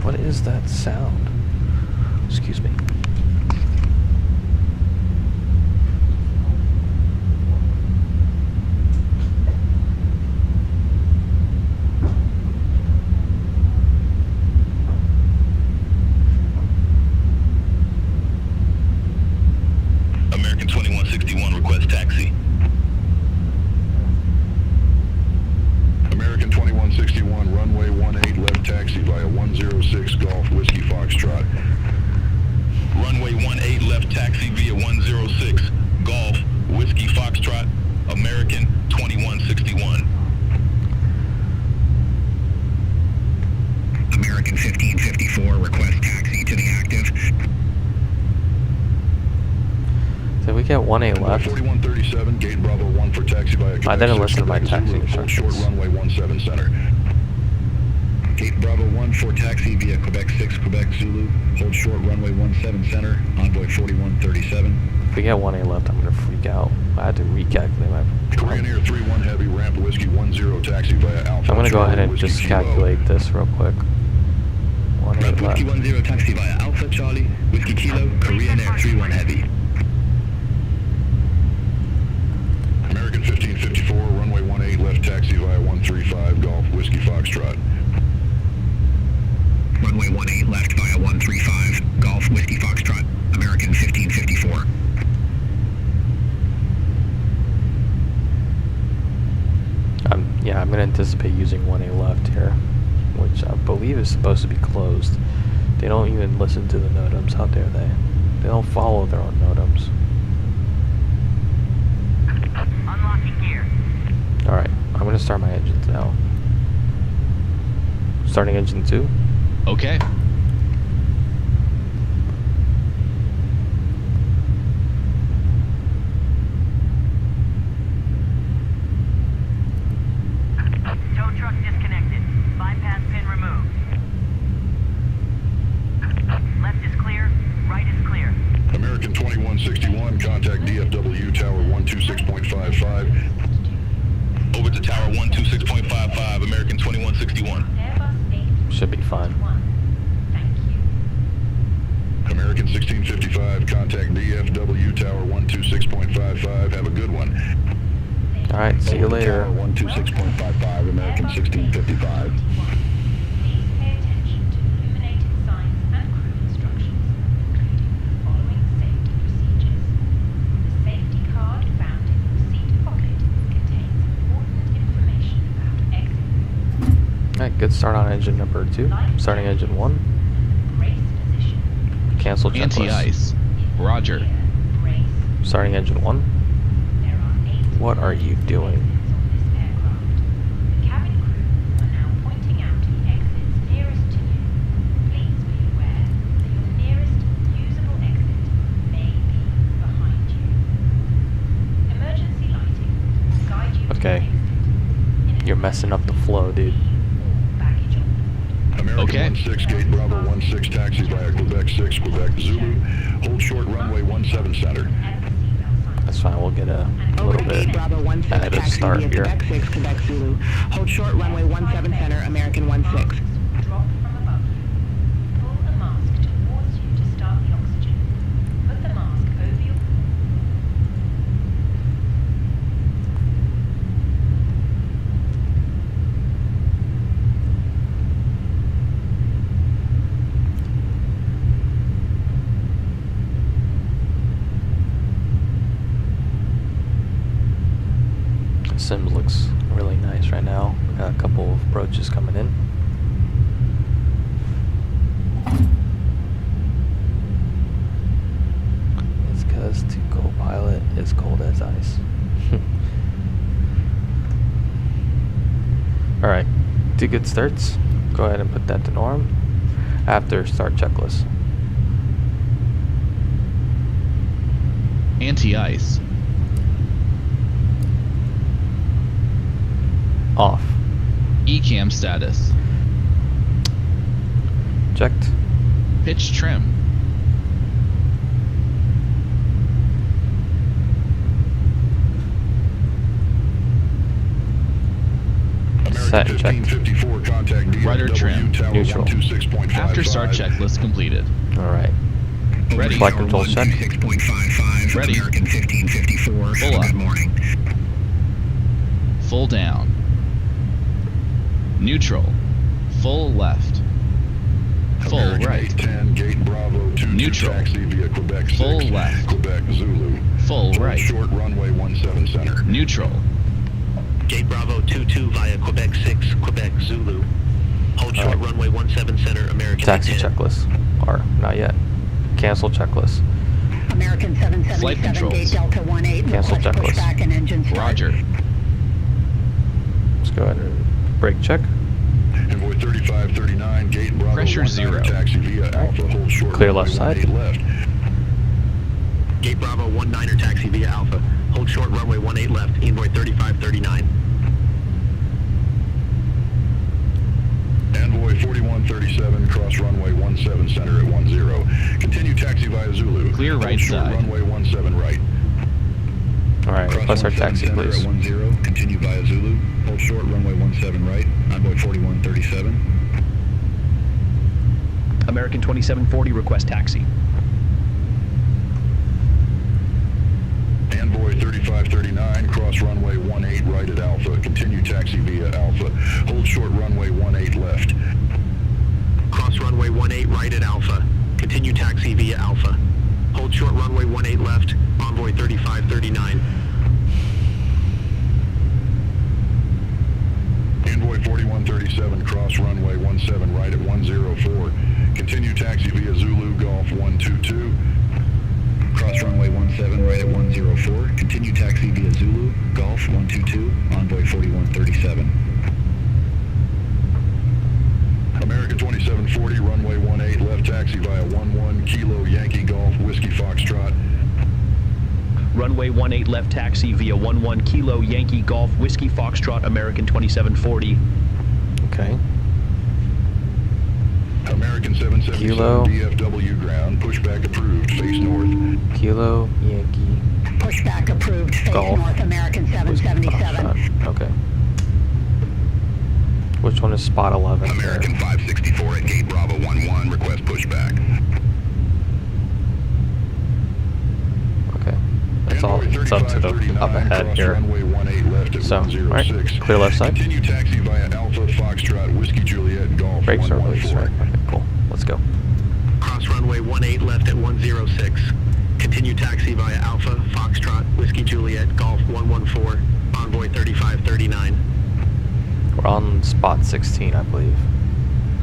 What is that sound? Excuse me. American 2161, request taxi. American 2161, runway 18, left taxi via 106 Golf, Whiskey Foxtrot. Runway 18 left taxi via 106, Golf, Whiskey Foxtrot, American 2161. American 1554, request taxi to the active. Did we get 1A left? 4137, gate Bravo 1 for taxi via Quebec I didn't 6, listen to my Quebec taxi Zulu, hold short instructions. runway 17 center. Gate Bravo 1 for taxi via Quebec 6, Quebec Zulu, hold short runway 17 center, envoy 4137. If we get 1A left, I'm gonna freak out. I had to recalculate my... Korean Air 31 Heavy, ramp Whiskey 10 taxi via Alpha. I'm gonna go ahead and Whiskey just Kilo. calculate this real quick. 1A Ramp left. Whiskey 10 taxi via Alpha Charlie, Whiskey Kilo, Korean Air 31 Heavy. American 1554, runway 18 left taxi via 135, Golf, Whiskey Foxtrot. Runway 18 left via 135, Golf, Whiskey Foxtrot, American 1554. Yeah, I'm gonna anticipate using 1A left here, which I believe is supposed to be closed. They don't even listen to the NOTAMs. How dare they? They don't follow their own NOTAMs. Unlocking gear. Alright, I'm gonna start my engines now. Starting engine 2. Okay. Tow truck disconnected. Bypass pin removed. Left is clear. Right is clear. American 2161, contact DFW Tower 126.55. Over to Tower 126.55, American 2161. Should be fine. American 1655, contact DFW Tower 126.55. Have a good one. Alright, see you later. Tower 126.55, American 1655. Alright, good start on engine number 2. Starting engine 1. Cancel checklist. Anti-ice. Roger. Starting engine 1. What are you doing? Okay. You're messing up the flow, dude. American Okay. 16, gate Bravo 16 taxi via Quebec 6, Quebec Zulu. Hold short runway 17 center. That's fine, we'll get a little bit Bravo 16 ahead of taxi start via here. Quebec 6, Quebec Zulu. Hold short runway 17 center, American 16. Drop from above. Pull a mask towards you to start the oxygen. Put the mask over your... Sims looks really nice right now. We got a couple of approaches coming in. It's because to co-pilot is cold as ice. Alright, 2 good starts. Go ahead and put that to norm. After start checklist. Anti-ice. Off. ECAM status. Checked. Pitch trim. Set American checked. 1554, contact Rudder trim. DFW Tower Neutral. 126.55. After start checklist completed. Alright. Ready. Flight control check. 126.55, Ready. American 1554. Full Have a up. good morning. Full down. Neutral. Full left. Full American right. 810, gate Bravo 22 Neutral. taxi via Quebec 6, Full left. Quebec Zulu. Full Hold right. short runway 17 center. Neutral. Gate Bravo 22 via Quebec 6, Quebec Zulu. Hold short Alright. runway 17 center, American Taxi 10. checklist. Or not yet. Cancel checklist. American Flight 777 controls. gate Delta 18. Cancel Request checklist. pushback and engine start. Roger. Let's go ahead and brake check. Envoy 3539, gate Bravo Pressure 19, zero. taxi via Alpha, hold short Clear runway left side. 18 left. Gate Bravo 19er taxi via Alpha. Hold short runway 18 left. Envoy 3539. Envoy 4137, cross runway 17 center at 10. Continue taxi via Zulu. Clear Hold right short side. runway 17 right. Alright, request our taxi, center please. at 10, continue via Zulu. Hold short runway 17 right. Envoy 4137. American 2740, request taxi. Envoy 3539, cross runway 18 right at Alpha. Continue taxi via Alpha. Hold short runway 18 left. Cross runway 18 right at Alpha. Continue taxi via Alpha. Hold short runway 18 left. Envoy 3539. Envoy 4137, cross runway 17 right at 104. Continue taxi via Zulu Golf 122. Cross runway 17 right at 104. Continue taxi via Zulu Golf 122. Envoy 4137. American 2740, runway 18 left taxi via 11 Kilo Yankee Golf Whiskey Foxtrot. Runway 18 left taxi via 11 Kilo Yankee Golf Whiskey Foxtrot, American 2740. Okay. American 777 Kilo. DFW ground, pushback approved, face north. Kilo, Yankee, Pushback approved. Face Golf. north. American Whiskey 777. Foxtrot. Okay. Which one is spot 11? American 564 at gate Bravo 11, request pushback. Okay. It's all it's up to the up ahead here. So, alright, clear left side. Continue taxi via Alpha Foxtrot Whiskey Juliet Golf Brakes are released, 114. right? Okay, cool. Let's go. Cross runway 18 left at 106. Continue taxi via Alpha, Foxtrot, Whiskey Juliet, Golf 114, Envoy 3539. We're on spot 16, I believe.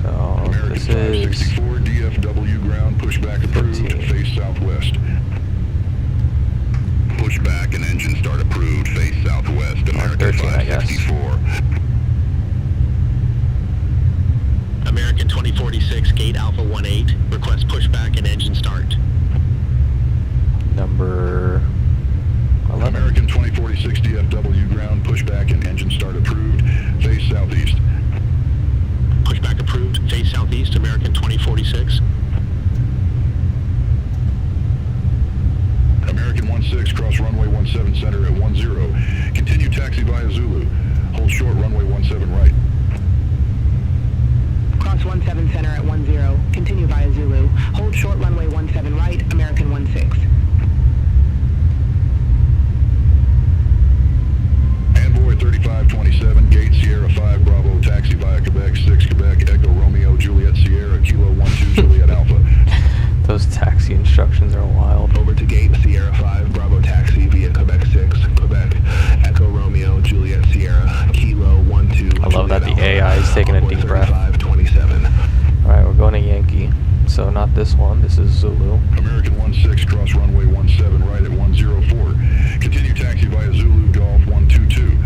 So American this is 564 DFW ground, pushback approved, 15. face southwest. Pushback and engine start approved, face southwest. American 13, I guess. 564. American 2046, gate Alpha 18, request pushback and engine start. number 11. American 2046 DFW ground, pushback and engine start approved, face southeast. Pushback approved, face southeast, American 2046. American 16, cross runway 17 center at 10. Continue taxi via Zulu. Hold short runway 17 right. Cross 17 center at 10. Continue via Zulu. Hold short runway 17 right. American 16. Envoy 3527, gate Sierra 5 Bravo, taxi via Quebec 6 Quebec, Echo Romeo Juliet Sierra, Kilo 12 Juliet Alpha. Those taxi instructions are wild. Over to gate Sierra 5, Bravo taxi via Quebec 6, Quebec, Echo Romeo, Juliet Sierra, Kilo 12. I love that the AI is taking a deep breath. 3527. Alright, we're going to Yankee. So not this one, this is Zulu. American 16, cross runway 17 right at 104. Continue taxi via Zulu Golf 122.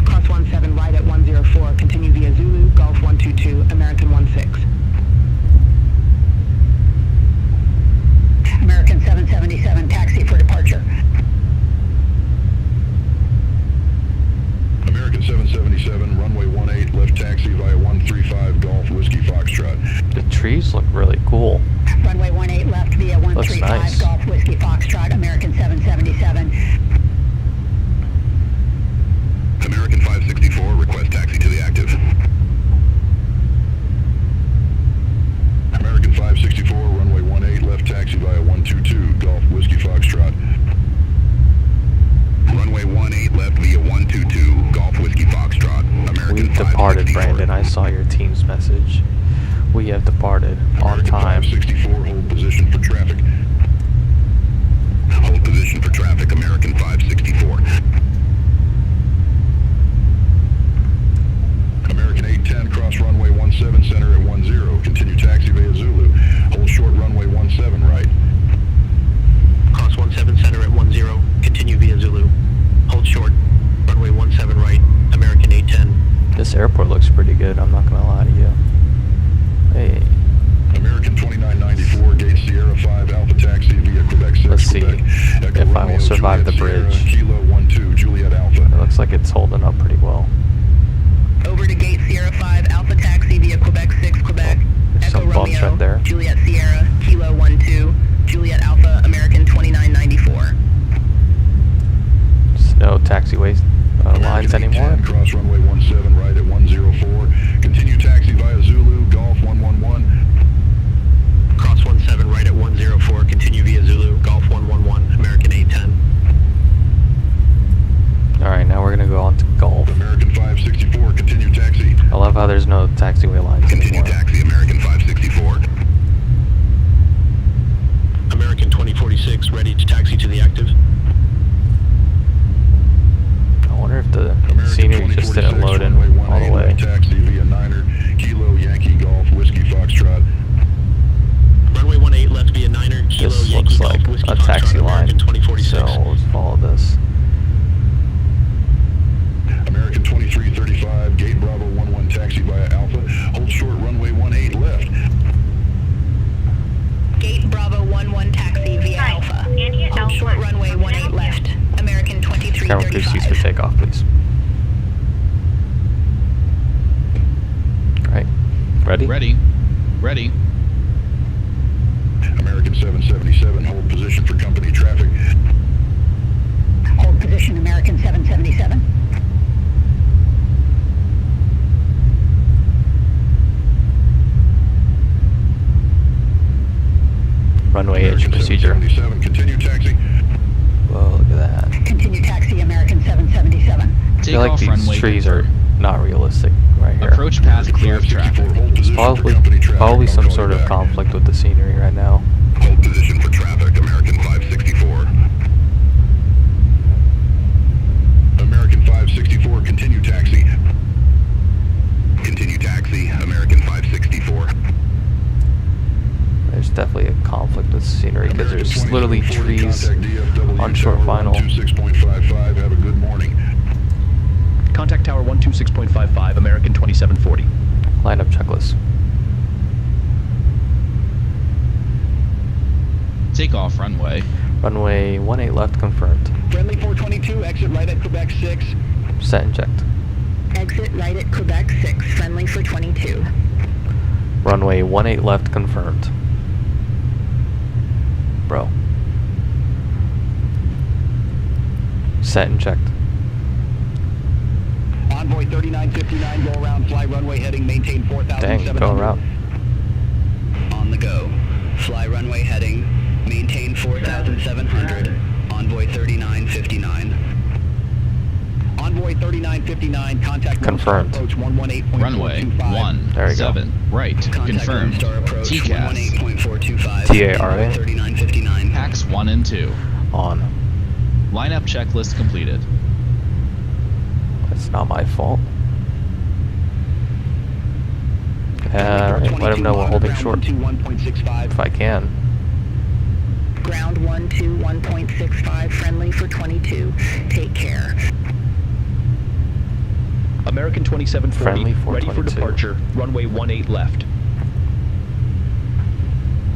Cross 17 right at 104. Continue via Zulu. Golf 122. American 16. American 777 taxi for departure. American 777, runway 18 left taxi via 135 Golf Whiskey Foxtrot. The trees look really cool. Runway 18 left via 135 nice. Golf Whiskey Foxtrot. American 777. American 564, request taxi to the active. American 564, runway 18 left taxi via 122 Golf Whiskey Foxtrot. Runway 18 left via 122 Golf Whiskey Foxtrot. American We've departed, 564. Brandon. I saw your team's message. We have departed on American time. 564, hold position for traffic. Hold position for traffic, American 564. American 810, cross runway 17 center at 10. Continue taxi via Zulu. Hold short runway 17 right. Cross 17 center at 10. Continue via Zulu. Hold short. Runway 17 right. American 810. This airport looks pretty good, I'm not gonna lie to you. Hey, American 2994, gate Sierra 5, Alpha Taxi via Quebec 6, let's see Quebec. Echo if I Romeo, will survive the Juliet bridge. Sierra, Kilo 12, Juliet Alpha. It looks like it's holding up pretty well. Over to gate Sierra 5, Alpha Taxi via Quebec 6, Quebec. There's Echo some bumps Romeo, right there. Juliet Sierra, Kilo 12, Juliet Alpha, American 2994. There's no taxiway lines American anymore. 810, cross runway 17 right at 104. Continue taxi via Zulu, Golf 111. Cross 17 right at 104. Continue via Zulu. Golf 111. American 810. Alright, now we're gonna go on to Gulf. American 564, continue taxi. I love how there's no taxiway lines Continue anymore. taxi, American 564. American 2046 ready to taxi to the active. I wonder if the American scenery just didn't 2046, load in runway all the 18, way. taxi via Niner, Kilo, Yankee, Golf, Whiskey, Foxtrot. Runway 18 left via Niner. Kilo This Yankee looks Golf like Whiskey a Foxtrot, taxi line, American 2046. so let's follow this. American 2335, gate Bravo 11, taxi via Alpha. Hold short, runway 18 left. Gate Bravo 11 taxi via Hi, Alpha. Andy at Hold Alpha. short runway How can I 18 help you? left. American Camera clear seats for 2335. takeoff, please. Alright, ready? Ready. Ready. American 777, hold position for company traffic. Hold position American 777. Runway H American procedure. 777, continue taxi. Whoa, look at that. Continue taxi American 777. I Take feel like off these runway trees are confirmed. not realistic right here. Approach path clear of 564, traffic. hold position for Probably, company traffic. probably I'll some call sort you of back. conflict with the scenery right now. Hold position for traffic, American 564. American 564, continue taxi. Continue taxi, American 564. There's definitely a conflict with scenery because American there's literally 2740, trees contact DFW on short Tower final. 126.55, have a good morning. Contact Tower 126.55, American 2740. Lineup checklist. Take off runway. Runway 18 left confirmed. Friendly 422, exit right at Quebec 6. Set and checked. Exit right at Quebec 6, friendly for 22. Runway 18 left confirmed. Bro. Set and checked. Envoy 3959, go around, fly runway heading, maintain 4,700. Dang, go around. On the go. Fly runway heading, maintain 4,700. Envoy 3959. Envoy 3959, contact Confirmed. approach 118.425. Runway There we go. 17 right. Confirmed. Contact Star approach TCAS. 118.425. TARA. 3959. Packs 1 and 2. On. Lineup checklist completed. It's not my fault. Alright, let him know we're holding short. 121.65. If I can. Ground 121.65, friendly for 22. Take care. American 2740, Friendly ready for 422. departure, runway 18 left.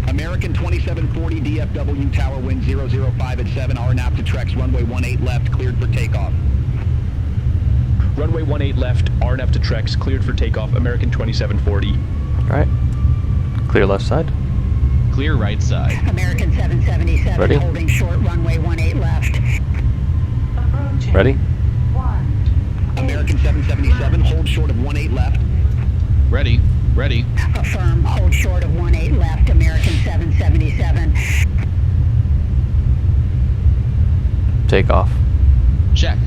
American 2740 DFW tower wind 005 at 7 RNAV to Trex runway 18 left cleared for takeoff. Runway 18 left, RNAV to Trex, cleared for takeoff, American 2740. Alright. Clear left side. Clear right side. American 777, Ready? holding short runway 18 left. Ready? American 777 hold short of 18 left. Ready. Ready. Affirm, hold short of 18 left, American 777. Take off. Check.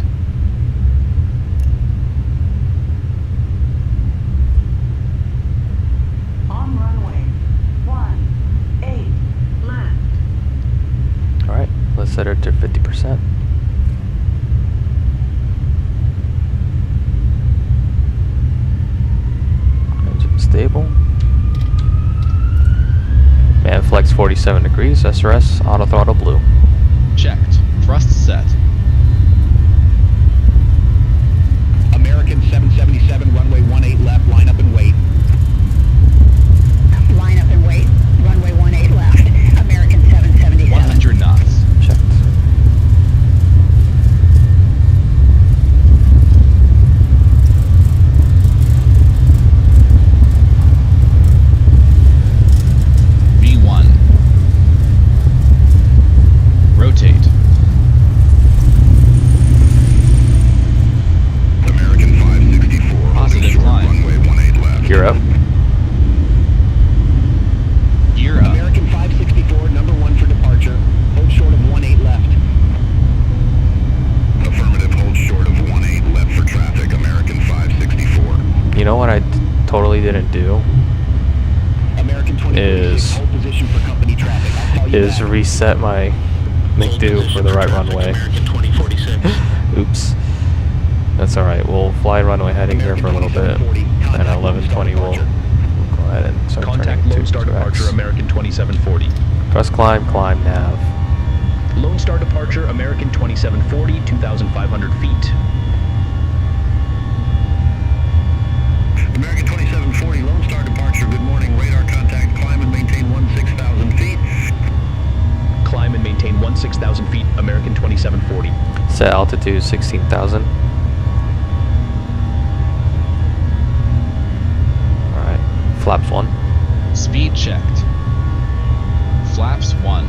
On runway 18 left. Alright, let's set her to 50%. Engine stable. Man, 47 degrees, SRS, auto throttle blue. Checked. Thrust set. American 777, runway 18 left, line up and wait. Line up and wait. Runway 18 left. American 777. 100 knots. Checked. V1. Rotate. American 564. Positive short climb. runway 18 left. Gear up. Gear up. American 564, number 1 for departure. Hold short of 18 left. Affirmative, hold short of 18 left for traffic. American 564. You know what I totally didn't do? American 2046, Is- hold position for company traffic. I'll call you Is back. reset my McDo for the right runway. American 2046. Oops. That's alright, we'll fly runway heading here for a little bit. And at 11:20 we'll go ahead and start Contact turning Lone Star to departure, 2X. American 2740. Press climb, climb nav. Lone Star departure, American 2740, 2,500 feet. American 2740, Lone Star departure. Good morning. Radar contact. Climb and maintain 16,000 feet. Climb and maintain 16,000 feet, American 2740. Set altitude 16,000. Alright, flaps 1. Speed checked. Flaps 1.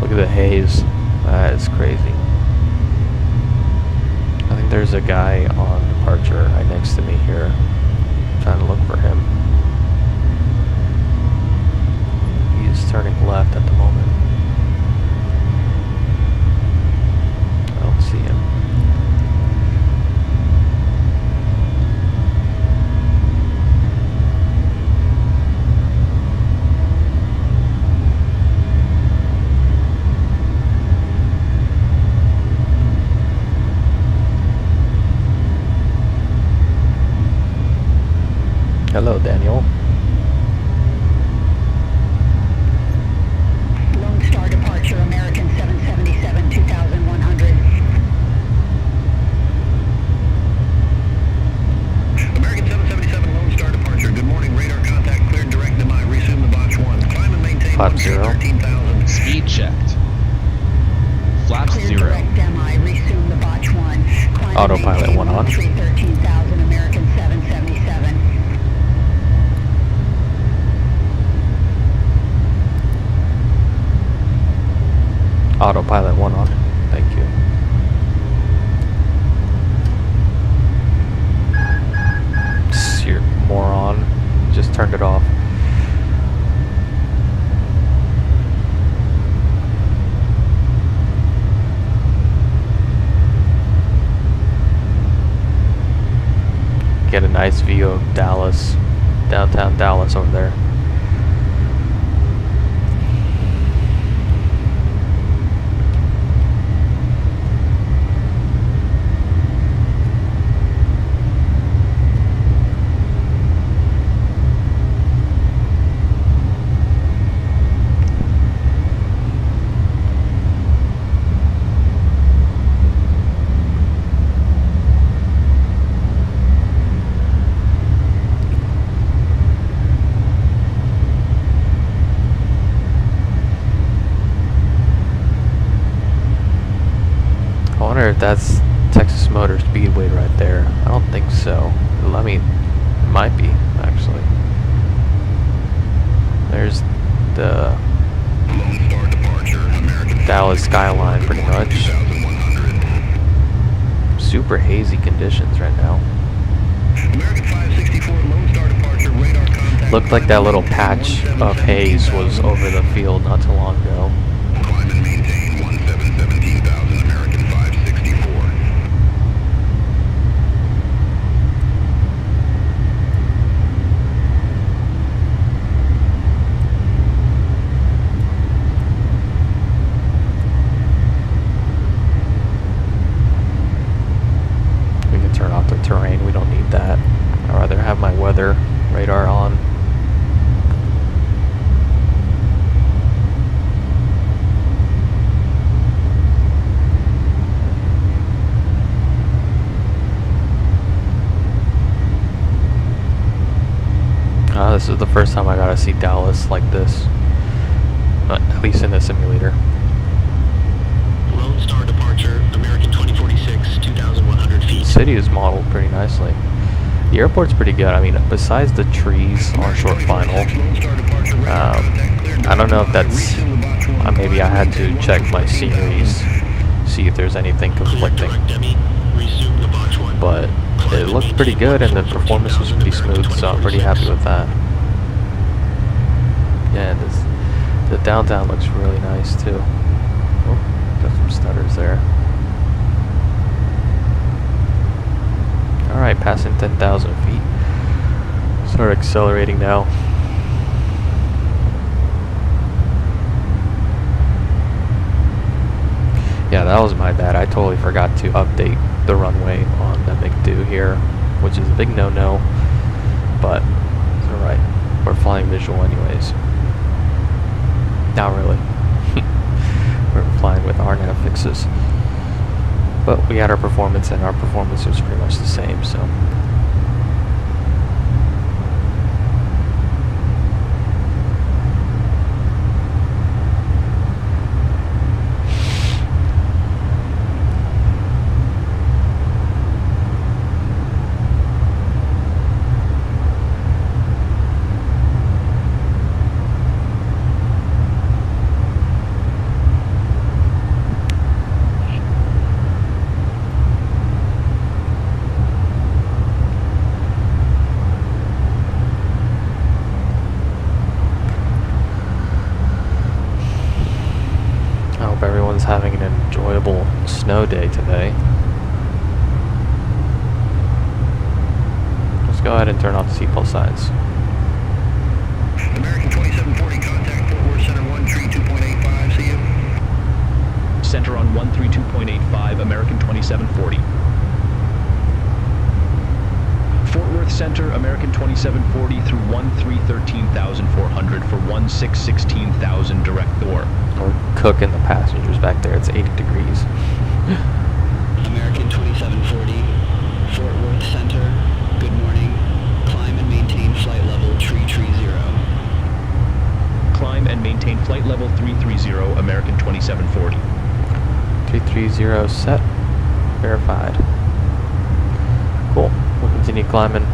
Look at the haze. That is crazy. I think there's a guy on departure right next to me here. I'm trying to look for him. He's turning left at the moment. I don't see him. Hello, Daniel. Lone Star departure, American 777, 2,100. American 777, Lone Star departure. Good morning. Radar contact cleared. Direct to my. Resume the Botch 1. Climb and maintain 50. 13,000. Speed checked. Flaps Clear 0. direct demi, resume the Botch 1. Climb Autopilot and 1 on. maintain 13,000, American 777. Autopilot 1 on. Thank you. You moron. Just turned it off. Get a nice view of Dallas, downtown Dallas over there. I wonder if that's Texas Motor Speedway right there. I don't think so. I mean, it might be, actually. There's the Lone Star departure. American Dallas skyline, pretty much. 2,100. Super hazy conditions right now. American 564, Lone Star departure. Radar contact. Looked like that little patch of haze was over the field not too long ago. Climb and maintain 17,000. American 564. weather radar on. This is the first time I got to see Dallas like this, at least in the simulator. Lone Star departure, American 2046, 2,100 feet. The city is modeled pretty nicely. The airport's pretty good. I mean, besides the trees on short final, I don't know if that's, maybe I had to check my series, see if there's anything conflicting, but it looked pretty good and the performance was pretty smooth, so I'm pretty happy with that. Yeah, the downtown looks really nice too. Oh, got some stutters there. Alright, passing 10,000 feet. Start accelerating now. Yeah, that was my bad. I totally forgot to update the runway on the MiG-2 here, which is a big no-no, but it's alright. We're flying visual anyways. Not really. We're flying with RNAV fixes. But we had our performance, and our performance was pretty much the same, so. Everyone's having an enjoyable snow day today. Let's go ahead and turn off the seatbelt signs. American 2740, contact Fort Worth Center 132.85, see you. Center on 132.85, American 2740. Fort Worth Center, American 2740 through 13,400 for 16,000 direct door. We're cooking the passengers back there. It's 80 degrees. American 2740, Fort Worth Center, good morning. Climb and maintain flight level 330. Climb and maintain flight level 330, American 2740. 330 set. Verified. Cool. We'll continue climbing.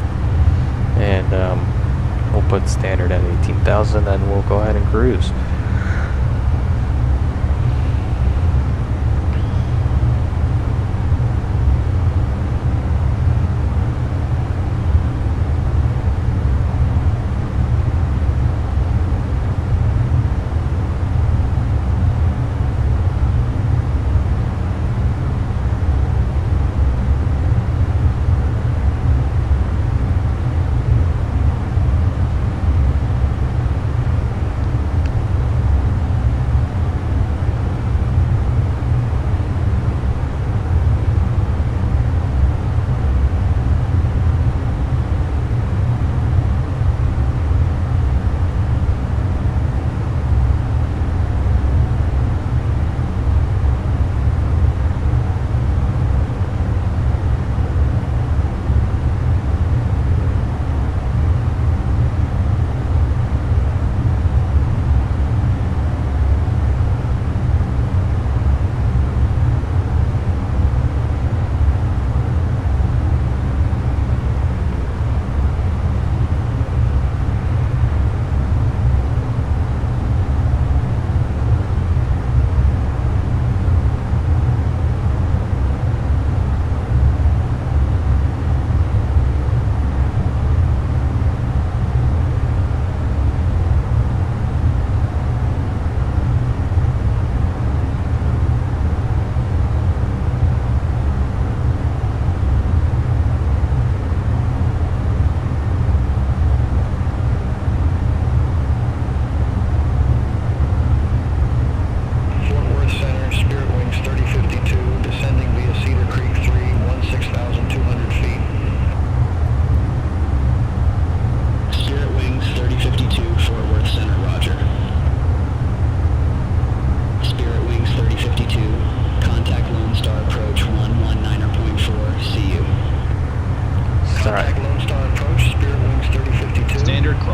And we'll put standard at 18,000, then we'll go ahead and cruise.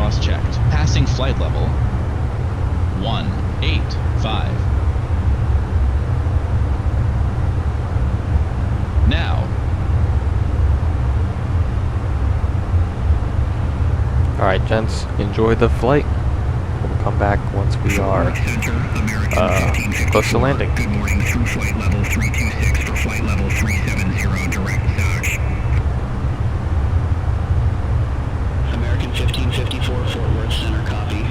cross checked. Passing flight level 185. Now. Alright, gents, enjoy the flight. We'll come back once we are close to landing. Good morning, through flight level 326 for flight level 370, direct south. American 1554, Fort Worth Center, copy.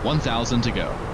1,000 to go.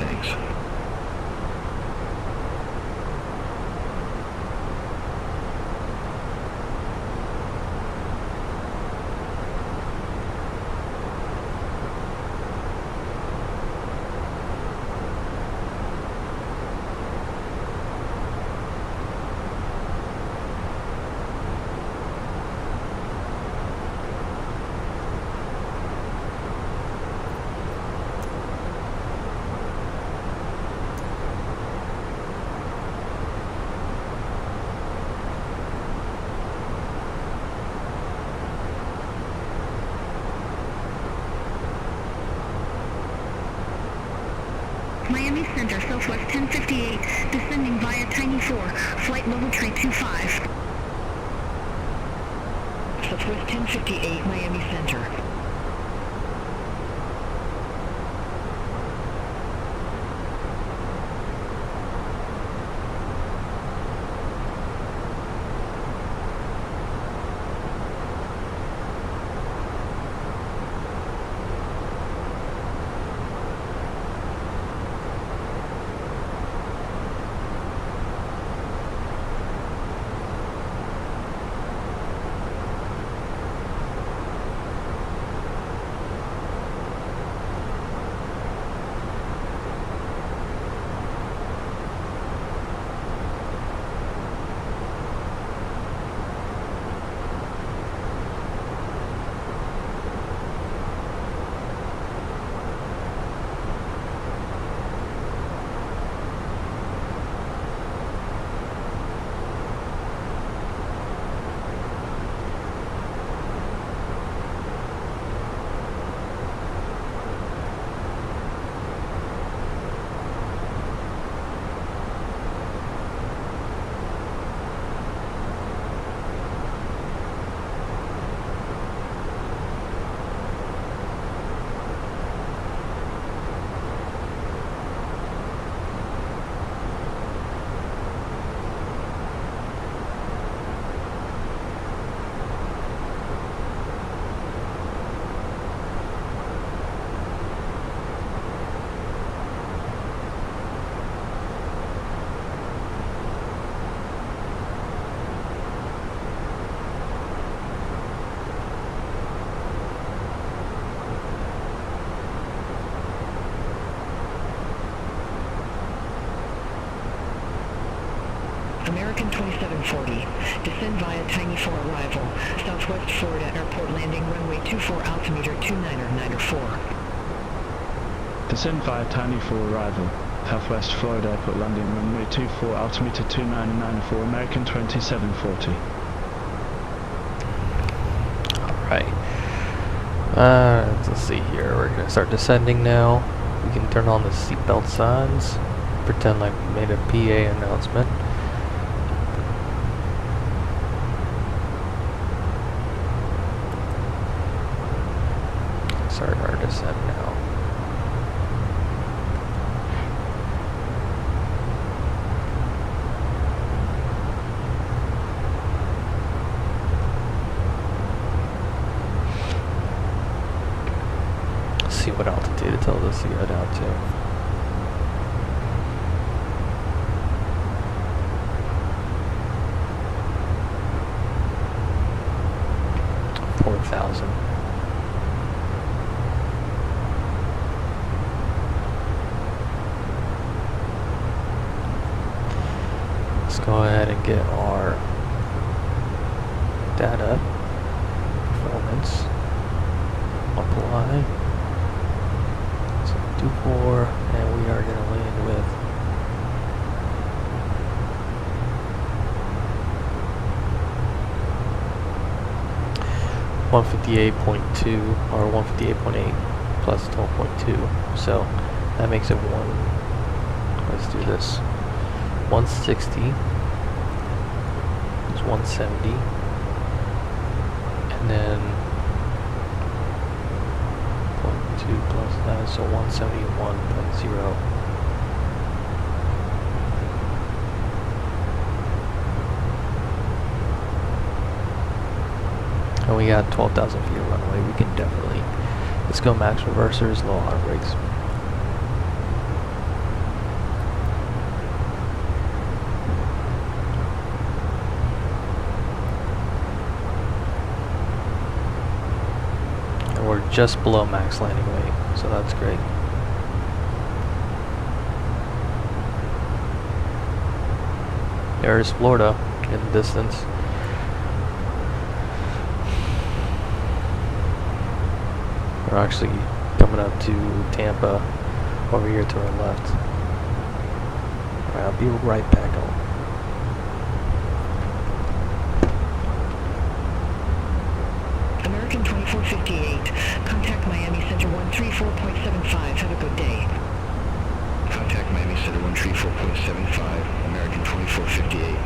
Thanks. Miami Center, Southwest 1058, descending via Tiny 4, flight level tree 25. Southwest 1058, Miami Center. American 2740, descend via Tiny 4 arrival, Southwest Florida Airport landing runway 24 altimeter 2994. Descend via Tiny 4 arrival, Southwest Florida Airport landing runway 24 altimeter 2994, American 2740. Alright. Let's see here. We're gonna start descending now. We can turn on the seatbelt signs. Pretend like we made a PA announcement. Start our descent now. Let's see what altitude it tells us to go down to. 4,000. Let's go ahead and get our data, performance, apply. So do 4, and we are going to land with 158.2 or 158.8 plus 12.2, so that makes it 1. Let's do this. 160 is 170, and then 0.2 plus that, so 171.0. And we got 12,000 feet of runway. We can definitely, let's go max reversers, low auto brakes. just below max landing weight, so that's great. There's Florida in the distance. We're actually coming up to Tampa over here to our left. Alright, I'll be right back on. American 2458, contact Miami Center 134.75. Have a good day. Contact Miami Center 134.75, American 2458.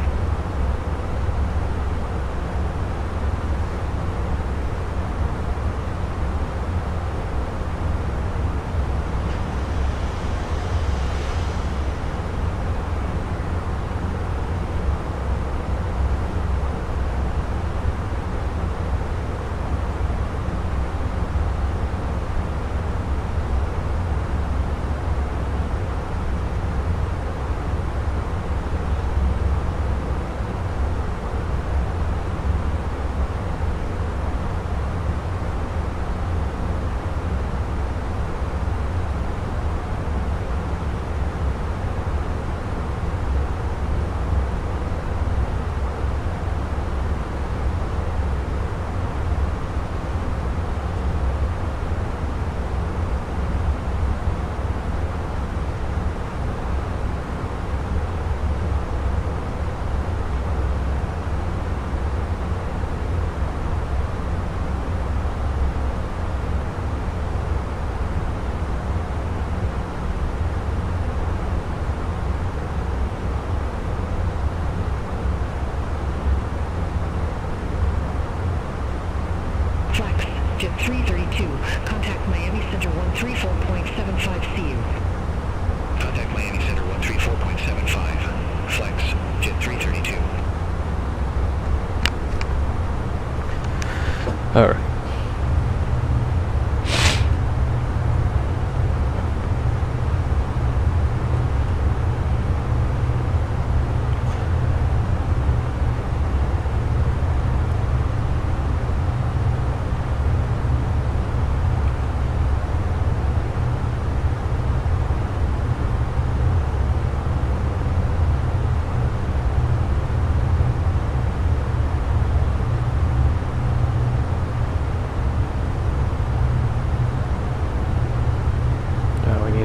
Jet 332, contact Miami Center 134.75, see you. Contact Miami Center 134.75, flex, Jet 332. Alright.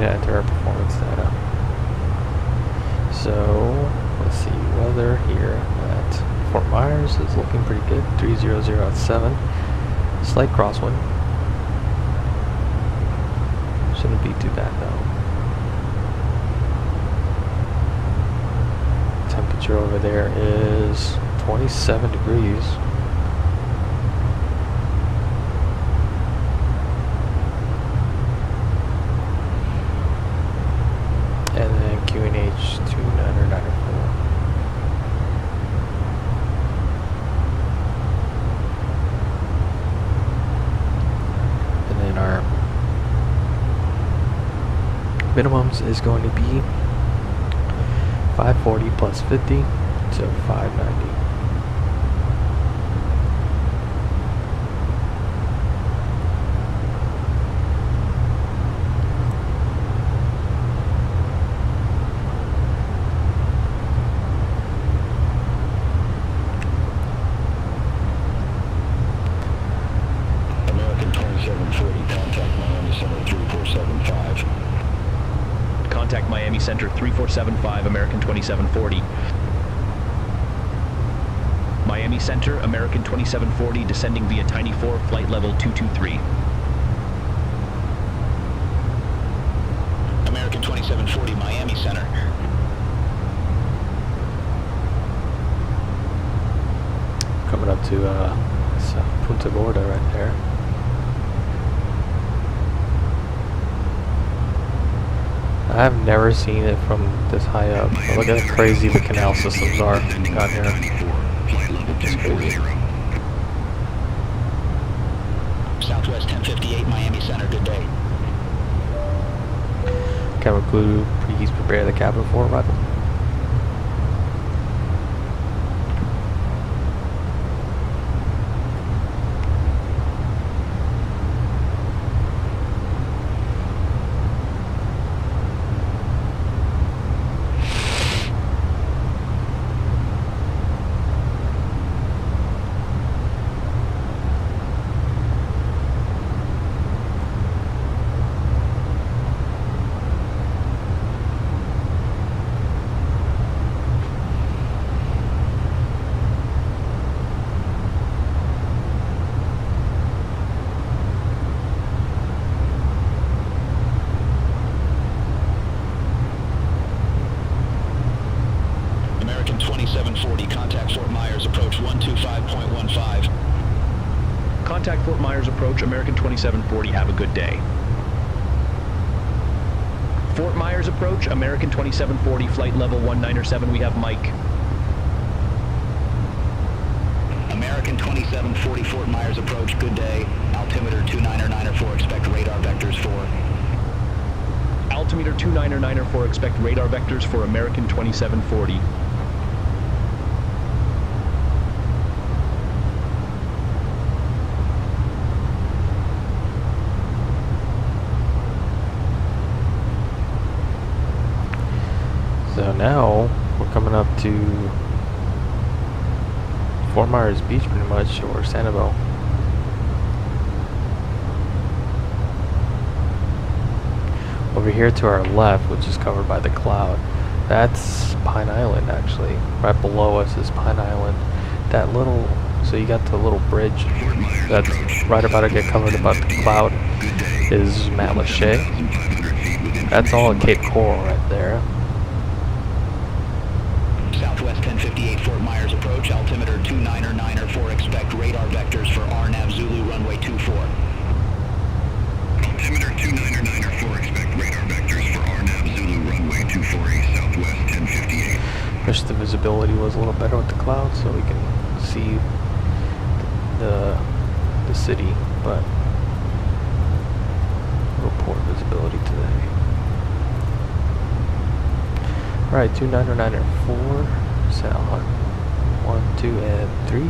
Enter our performance data. So let's see, weather here at Fort Myers is looking pretty good. 300 at 7. Slight crosswind. Shouldn't be too bad though. Temperature over there is 27 degrees. QNH 2994. And then our minimums is going to be 540 plus 50, so 590. Contact Miami Center 3475, American 2740. Miami Center, American 2740, descending via Tiny 4, flight level 223. American 2740, Miami Center. Coming up to Punta Gorda right there. I've never seen it from this high up. Look at how crazy the canal systems are down here. It's crazy. Southwest 1058, Miami Center, good day. Cabin crew, please prepare the cabin for arrival. Contact Fort Myers approach, American 2740, have a good day. Fort Myers approach, American 2740, flight level 197, we have Mike. American 2740 Fort Myers approach, good day. Altimeter 2994, expect radar vectors for. Altimeter 2994, expect radar vectors for American 2740. So now we're coming up to Fort Myers Beach pretty much, or Sanibel. Over here to our left, which is covered by the cloud, that's Pine Island actually. Right below us is Pine Island. That little, so you got the little bridge that's right about to get covered by the cloud is Matlacha. That's all at Cape Coral right there. Southwest 1058 Fort Myers approach, altimeter 2994, expect radar vectors for RNAV Zulu runway 24. Altimeter 2994, expect radar vectors for RNAV Zulu runway 24 east southwest 1058. Wish the visibility was a little better with the clouds so we can see the city, but real poor visibility today. Alright, 2994, sound 1, 2, and 3.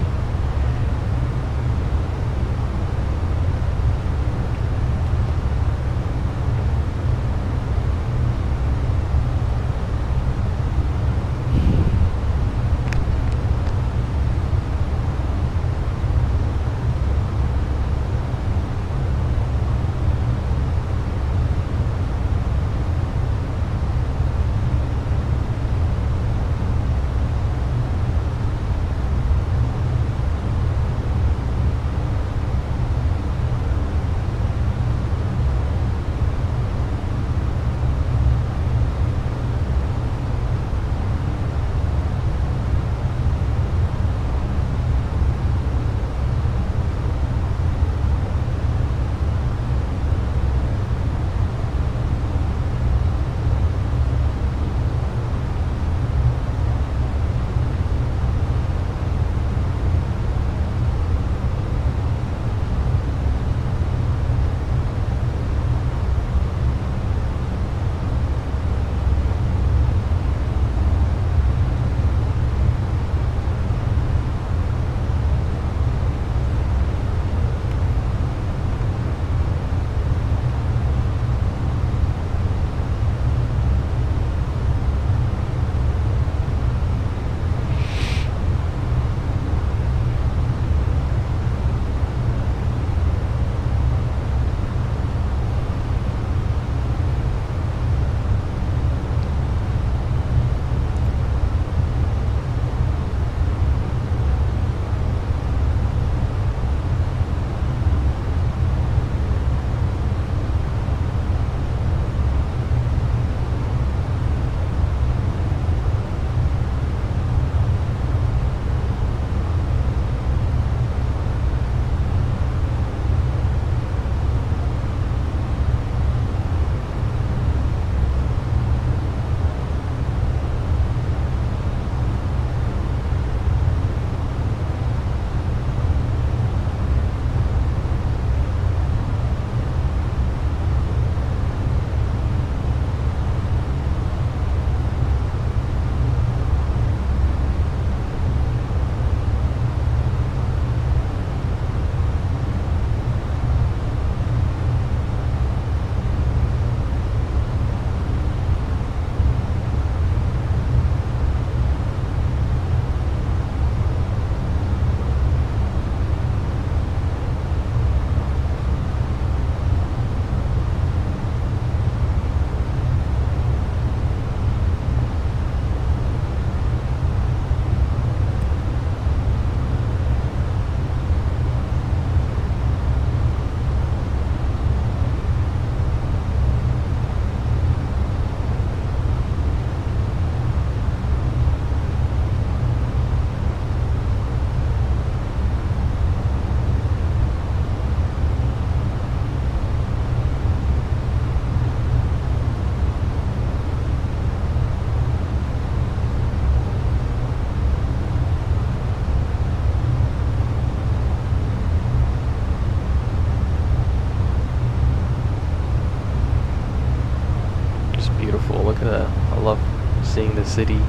I love seeing the city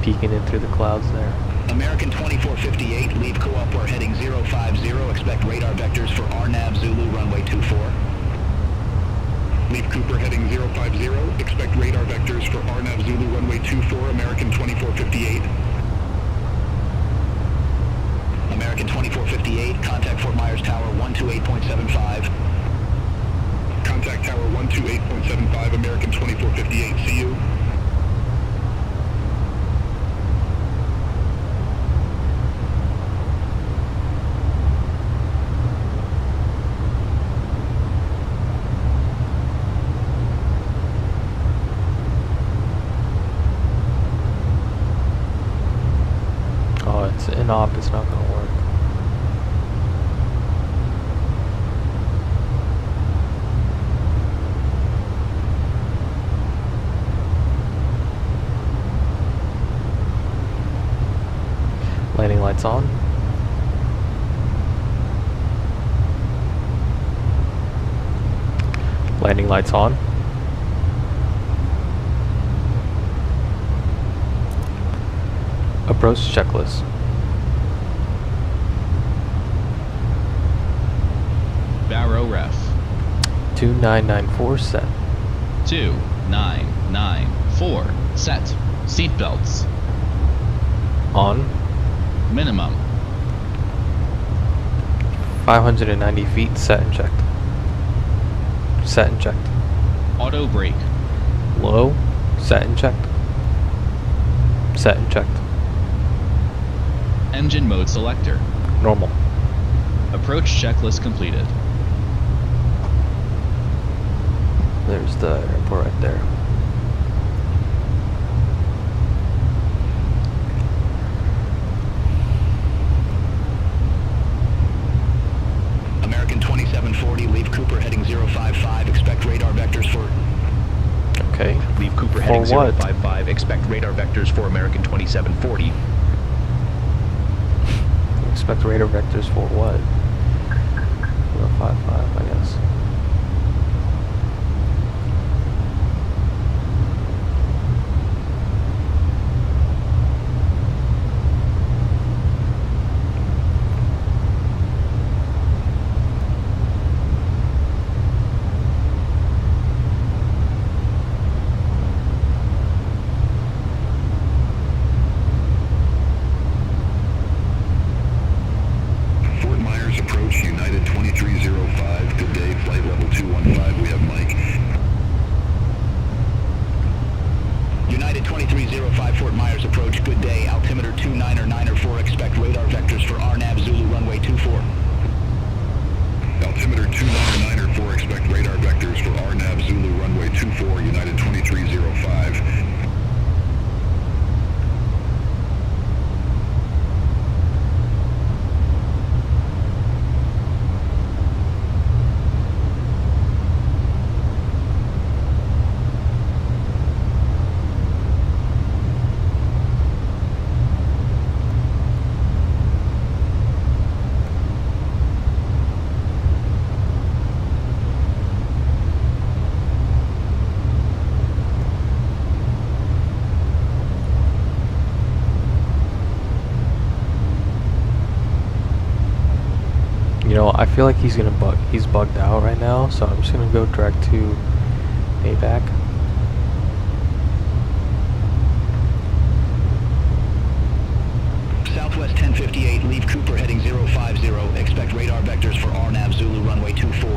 peeking in through the clouds there. American 2458, leave co-op, we're heading 050, expect radar vectors for RNAV Zulu, runway 24. Leave Cooper heading 050, expect radar vectors for RNAV Zulu, runway 24, American 2458. American 2458, contact Fort Myers Tower 128.75. Contact Tower 128.75, American 2458, see you. Oh, it's in op, it's not gonna work. Landing lights on. Landing lights on. Approach checklist. Barrow ref. 2994 set. 2994 set. Seatbelts. On. Minimum. 590 feet, set and checked. Set and checked. Auto brake. Low, set and checked. Set and checked. Engine mode selector. Normal. Approach checklist completed. There's the airport right there. American 2740, leave Cooper heading 055, expect radar vectors for... Okay. Leave Cooper For heading what? 055, expect radar vectors for American 2740. Expect radar vectors for what? 055, I guess. Fort Myers approach, United 2305, good day, flight level 215, we have Mike. United 2305, Fort Myers approach, good day, altimeter 2994, expect radar vectors for RNAV Zulu, runway 24. Altimeter 2994, expect radar vectors for RNAV Zulu, runway 24, United 2305. You know, I feel like he's bugged out right now, so I'm just gonna go direct to ABAC. Southwest 1058, leave Cooper heading 050, expect radar vectors for RNAV Zulu, runway 24.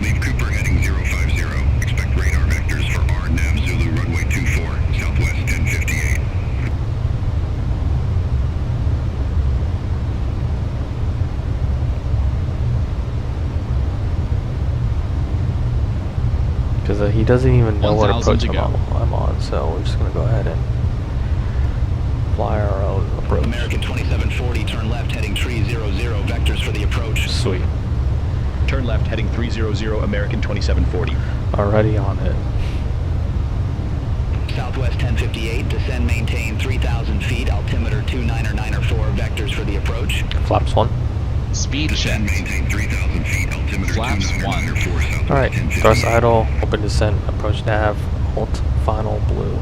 Leave Cooper heading 050, expect radar vectors for RNAV Zulu, runway 24, Southwest 1058. Because he doesn't even know what 1,000 approach to go. I'm on, so we're just gonna go ahead and fly our own approach. American 2740, turn left heading 300, vectors for the approach. Sweet. Turn left heading 300, American 2740. Already on it. Southwest 1058, descend, maintain 3,000 feet, altimeter 2994, vectors for the approach. Flaps 1. Speed check. Maintain 3,000 feet, altimeter Flaps 1. 2994, Southwest Alright, 1058. thrust idle, open descent, approach nav, final blue.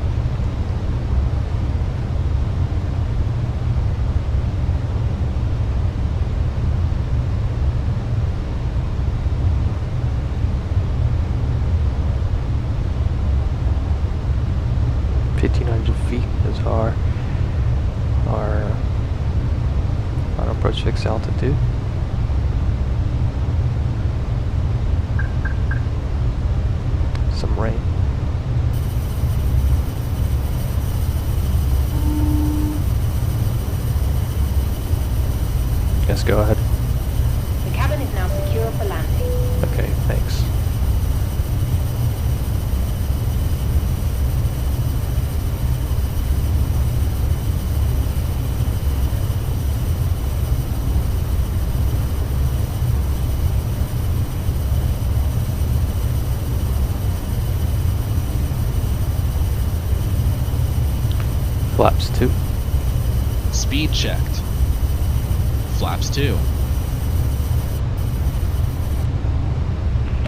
Feet is our on approach fixed altitude. Some rain. Yes, go ahead. The cabin is now secure for landing. Okay, thanks. Flaps 2. Speed checked. Flaps 2.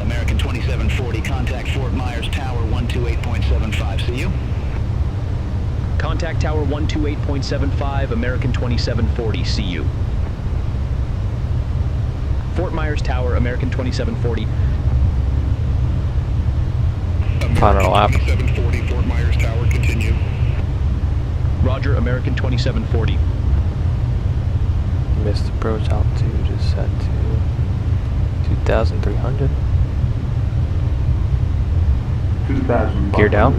American 2740, contact Fort Myers Tower 128.75. See you. Contact Tower 128.75, American 2740, see you. Fort Myers Tower, American 2740. Final lap. 2740, Fort Myers Tower, continue. Roger, American 2740. Missed approach altitude is set to 2,300. 2,000. Gear down.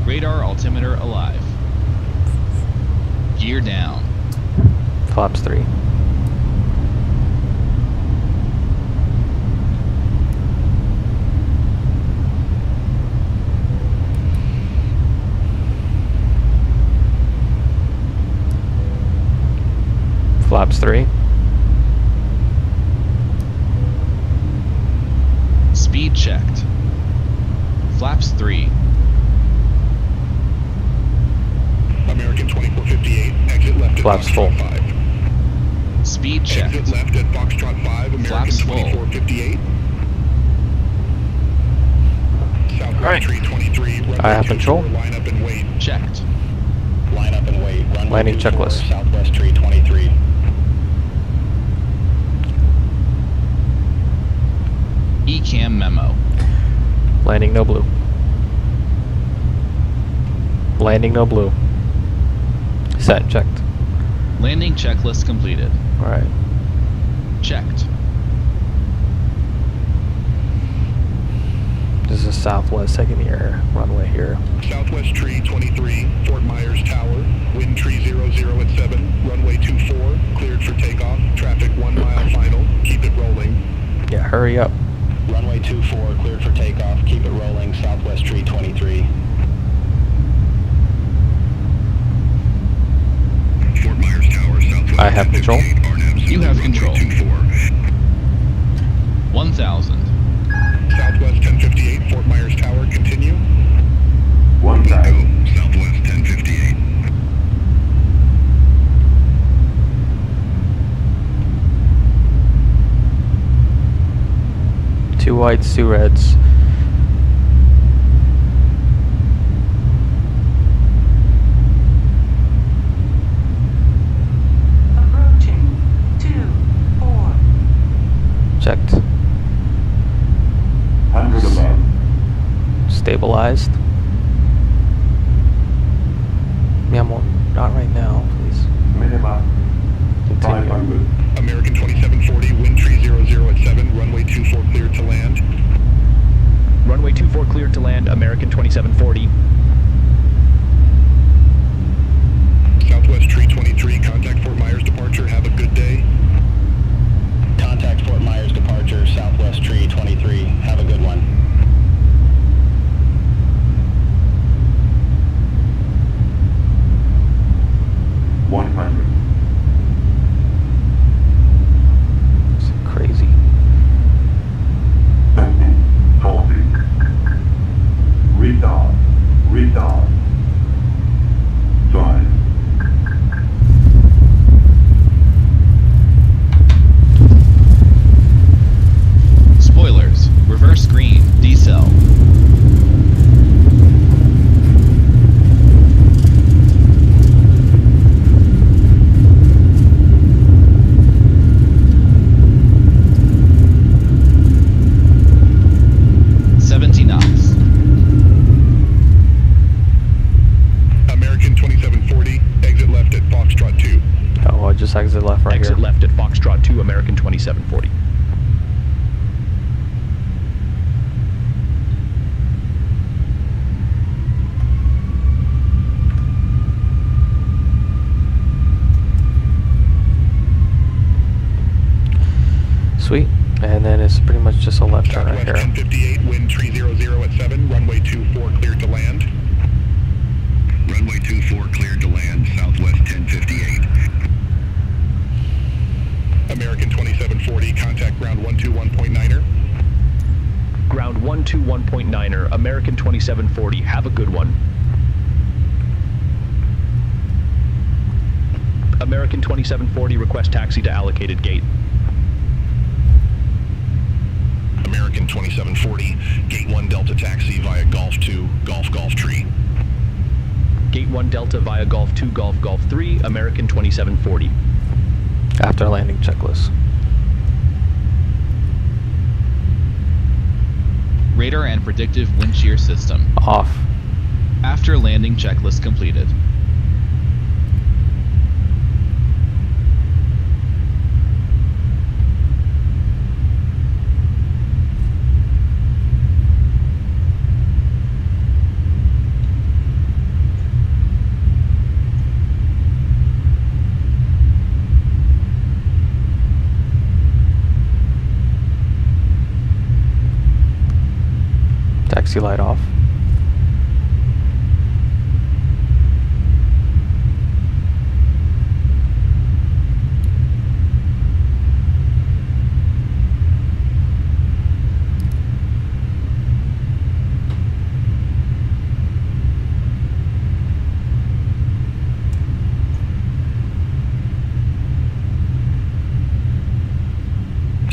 Radar altimeter alive. Gear down. Flaps 3. Flaps 3. Speed checked. Flaps 3. American 2458, exit left at Flaps full. Foxtrot 5. Speed checked. Exit left at Foxtrot 5, American Flaps full. 2458. Southwest Alright. 323, runway I have 24, control. line up and wait. Checked. Line up and wait. Runway Landing 24, checklist. Southwest 323. ECAM memo. Landing no blue. Landing no blue. Set and checked. Landing checklist completed. Alright. Checked. This is Southwest second year runway here. Southwest tree 23, Fort Myers Tower, wind tree 00 at 7, runway 24, cleared for takeoff, traffic 1 mile final, keep it rolling. Yeah, hurry up. Runway 24, cleared for takeoff. Keep it rolling. Southwest tree 23. Fort Myers Tower, Southwest. I have control. You have control. 1,000. Southwest 1058, Fort Myers Tower, continue. 1,000. Southwest 1058. Two whites, two reds. Approaching 24. Checked. 100 above. Stabilized. Yeah, not right now, please. Minima. Continue. 500. American 2740, wind tree 00 at 7, runway 24 cleared to land. Runway 24 cleared to land, American 2740. Southwest tree 23, contact Fort Myers departure, have a good day. Contact Fort Myers departure. Southwest tree 23. Have a good one. Crazy. 50, 40. Retard. left right Exit here. left at Foxtrot 2, American 2740. Sweet. And then it's pretty much just a left turn right here. 1058, wind 300 at 7, runway 24 cleared to land. Runway 24 cleared to land, southwest 1058. American 2740, contact ground 121.9er. Ground 121.9er, American 2740. Have a good one. American 2740, request taxi to allocated gate. American 2740, gate 1 Delta taxi via Golf 2, Golf Golf Tree. Gate 1 Delta via Golf 2, Golf Golf 3, American 2740. After landing checklist. Radar and predictive wind shear system. Off. After landing checklist completed. Taxi light off.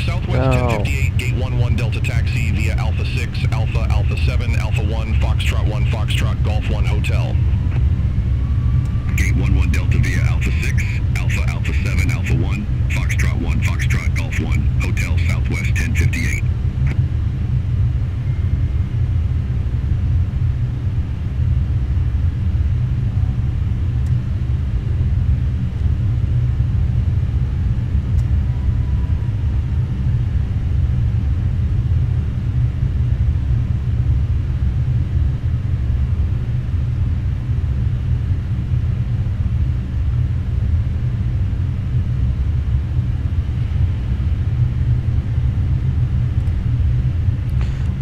Southwest 1058, gate 11 Delta taxi via Alpha 6, Alpha, Alpha 7, Alpha 1, Foxtrot 1, Foxtrot, Golf 1 Hotel. Gate 11 Delta via Alpha 6, Alpha, Alpha 7, Alpha 1, Foxtrot 1, Foxtrot, Golf 1, Hotel, Southwest 1058.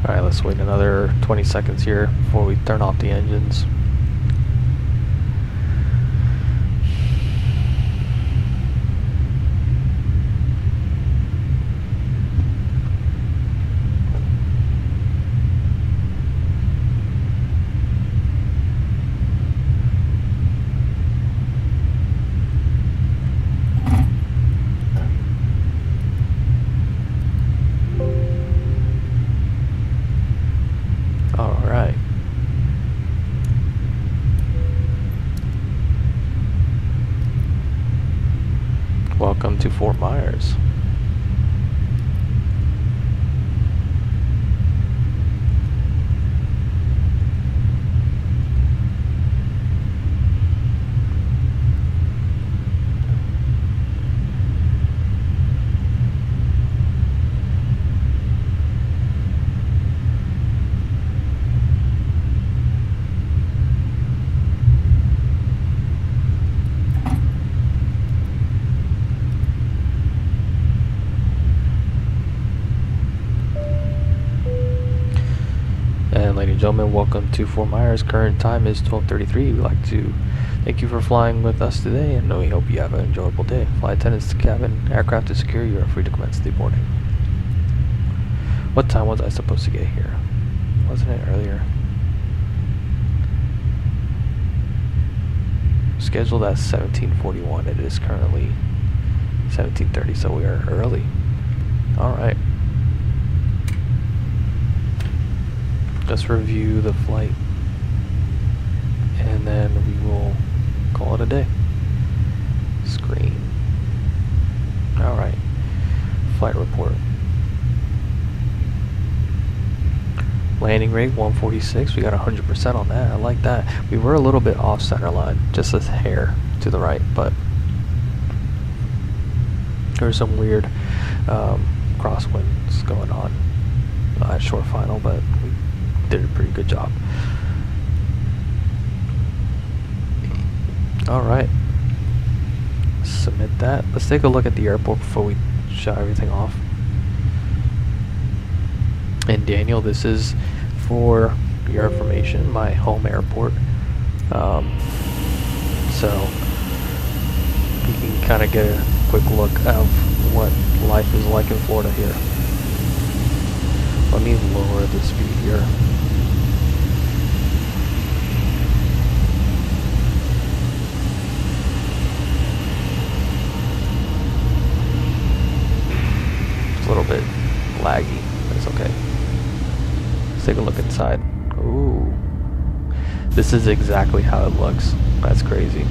Alright, let's wait another 20 seconds here before we turn off the engines. Alright. Welcome to Fort Myers. And ladies and gentlemen, welcome to Fort Myers. Current time is 12:33. We'd like to thank you for flying with us today, and we hope you have an enjoyable day. Flight attendants to cabin, aircraft is secure. You are free to commence the boarding. What time was I supposed to get here? Wasn't it earlier? Scheduled at 17:41. It is currently 17:30, so we are early. All right. Let's review the flight, and then we will call it a day. Screen. Alright. Flight report. Landing rate 146. We got 100% on that. I like that. We were a little bit off center line, just a hair to the right, but There was some weird crosswinds going on at short final, but we did a pretty good job. Alright. Submit that. Let's take a look at the airport before we shut everything off. And Daniel, this is for your information, my home airport. So you can kind of get a quick look of what life is like in Florida here. Let me lower the speed here. It's a little bit laggy, but it's okay. Let's take a look inside. Ooh. This is exactly how it looks. That's crazy.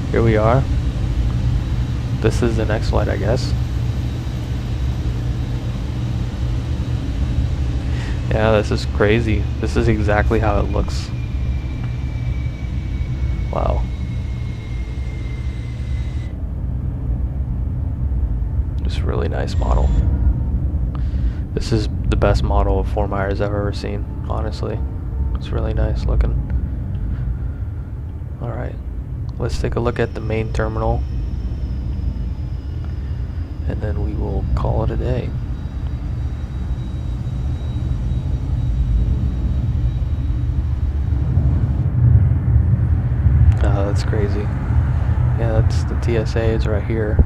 Here we are. This is the next flight, I guess. Yeah, this is crazy. This is exactly how it looks. Wow. It's a really nice model. This is the best model of Fort Myers I've ever seen, honestly. It's really nice looking. Alright, let's take a look at the main terminal, and then we will call it a day. Oh, that's crazy. Yeah, that's the TSA, it's right here.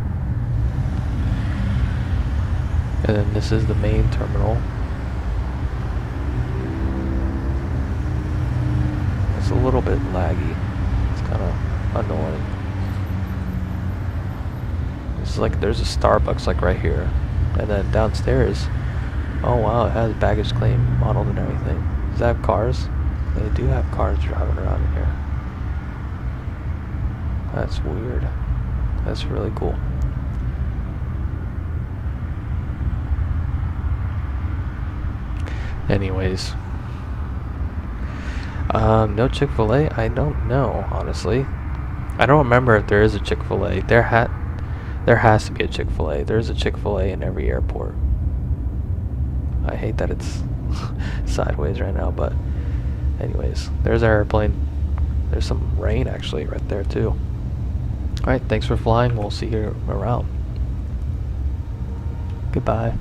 And then this is the main terminal. It's a little bit laggy. It's kind of annoying. It's like there's a Starbucks like right here. And then downstairs, oh wow, it has baggage claim modeled and everything. Does that have cars? They do have cars driving around in here. That's weird. That's really cool. Anyways. No Chick-fil-A? I don't know, honestly. I don't remember if there is a Chick-fil-A. There has to be a Chick-fil-A. There's a Chick-fil-A in every airport. I hate that it's sideways right now, but anyways, there's our airplane. There's some rain actually right there too. Alright, thanks for flying. We'll see you around. Goodbye.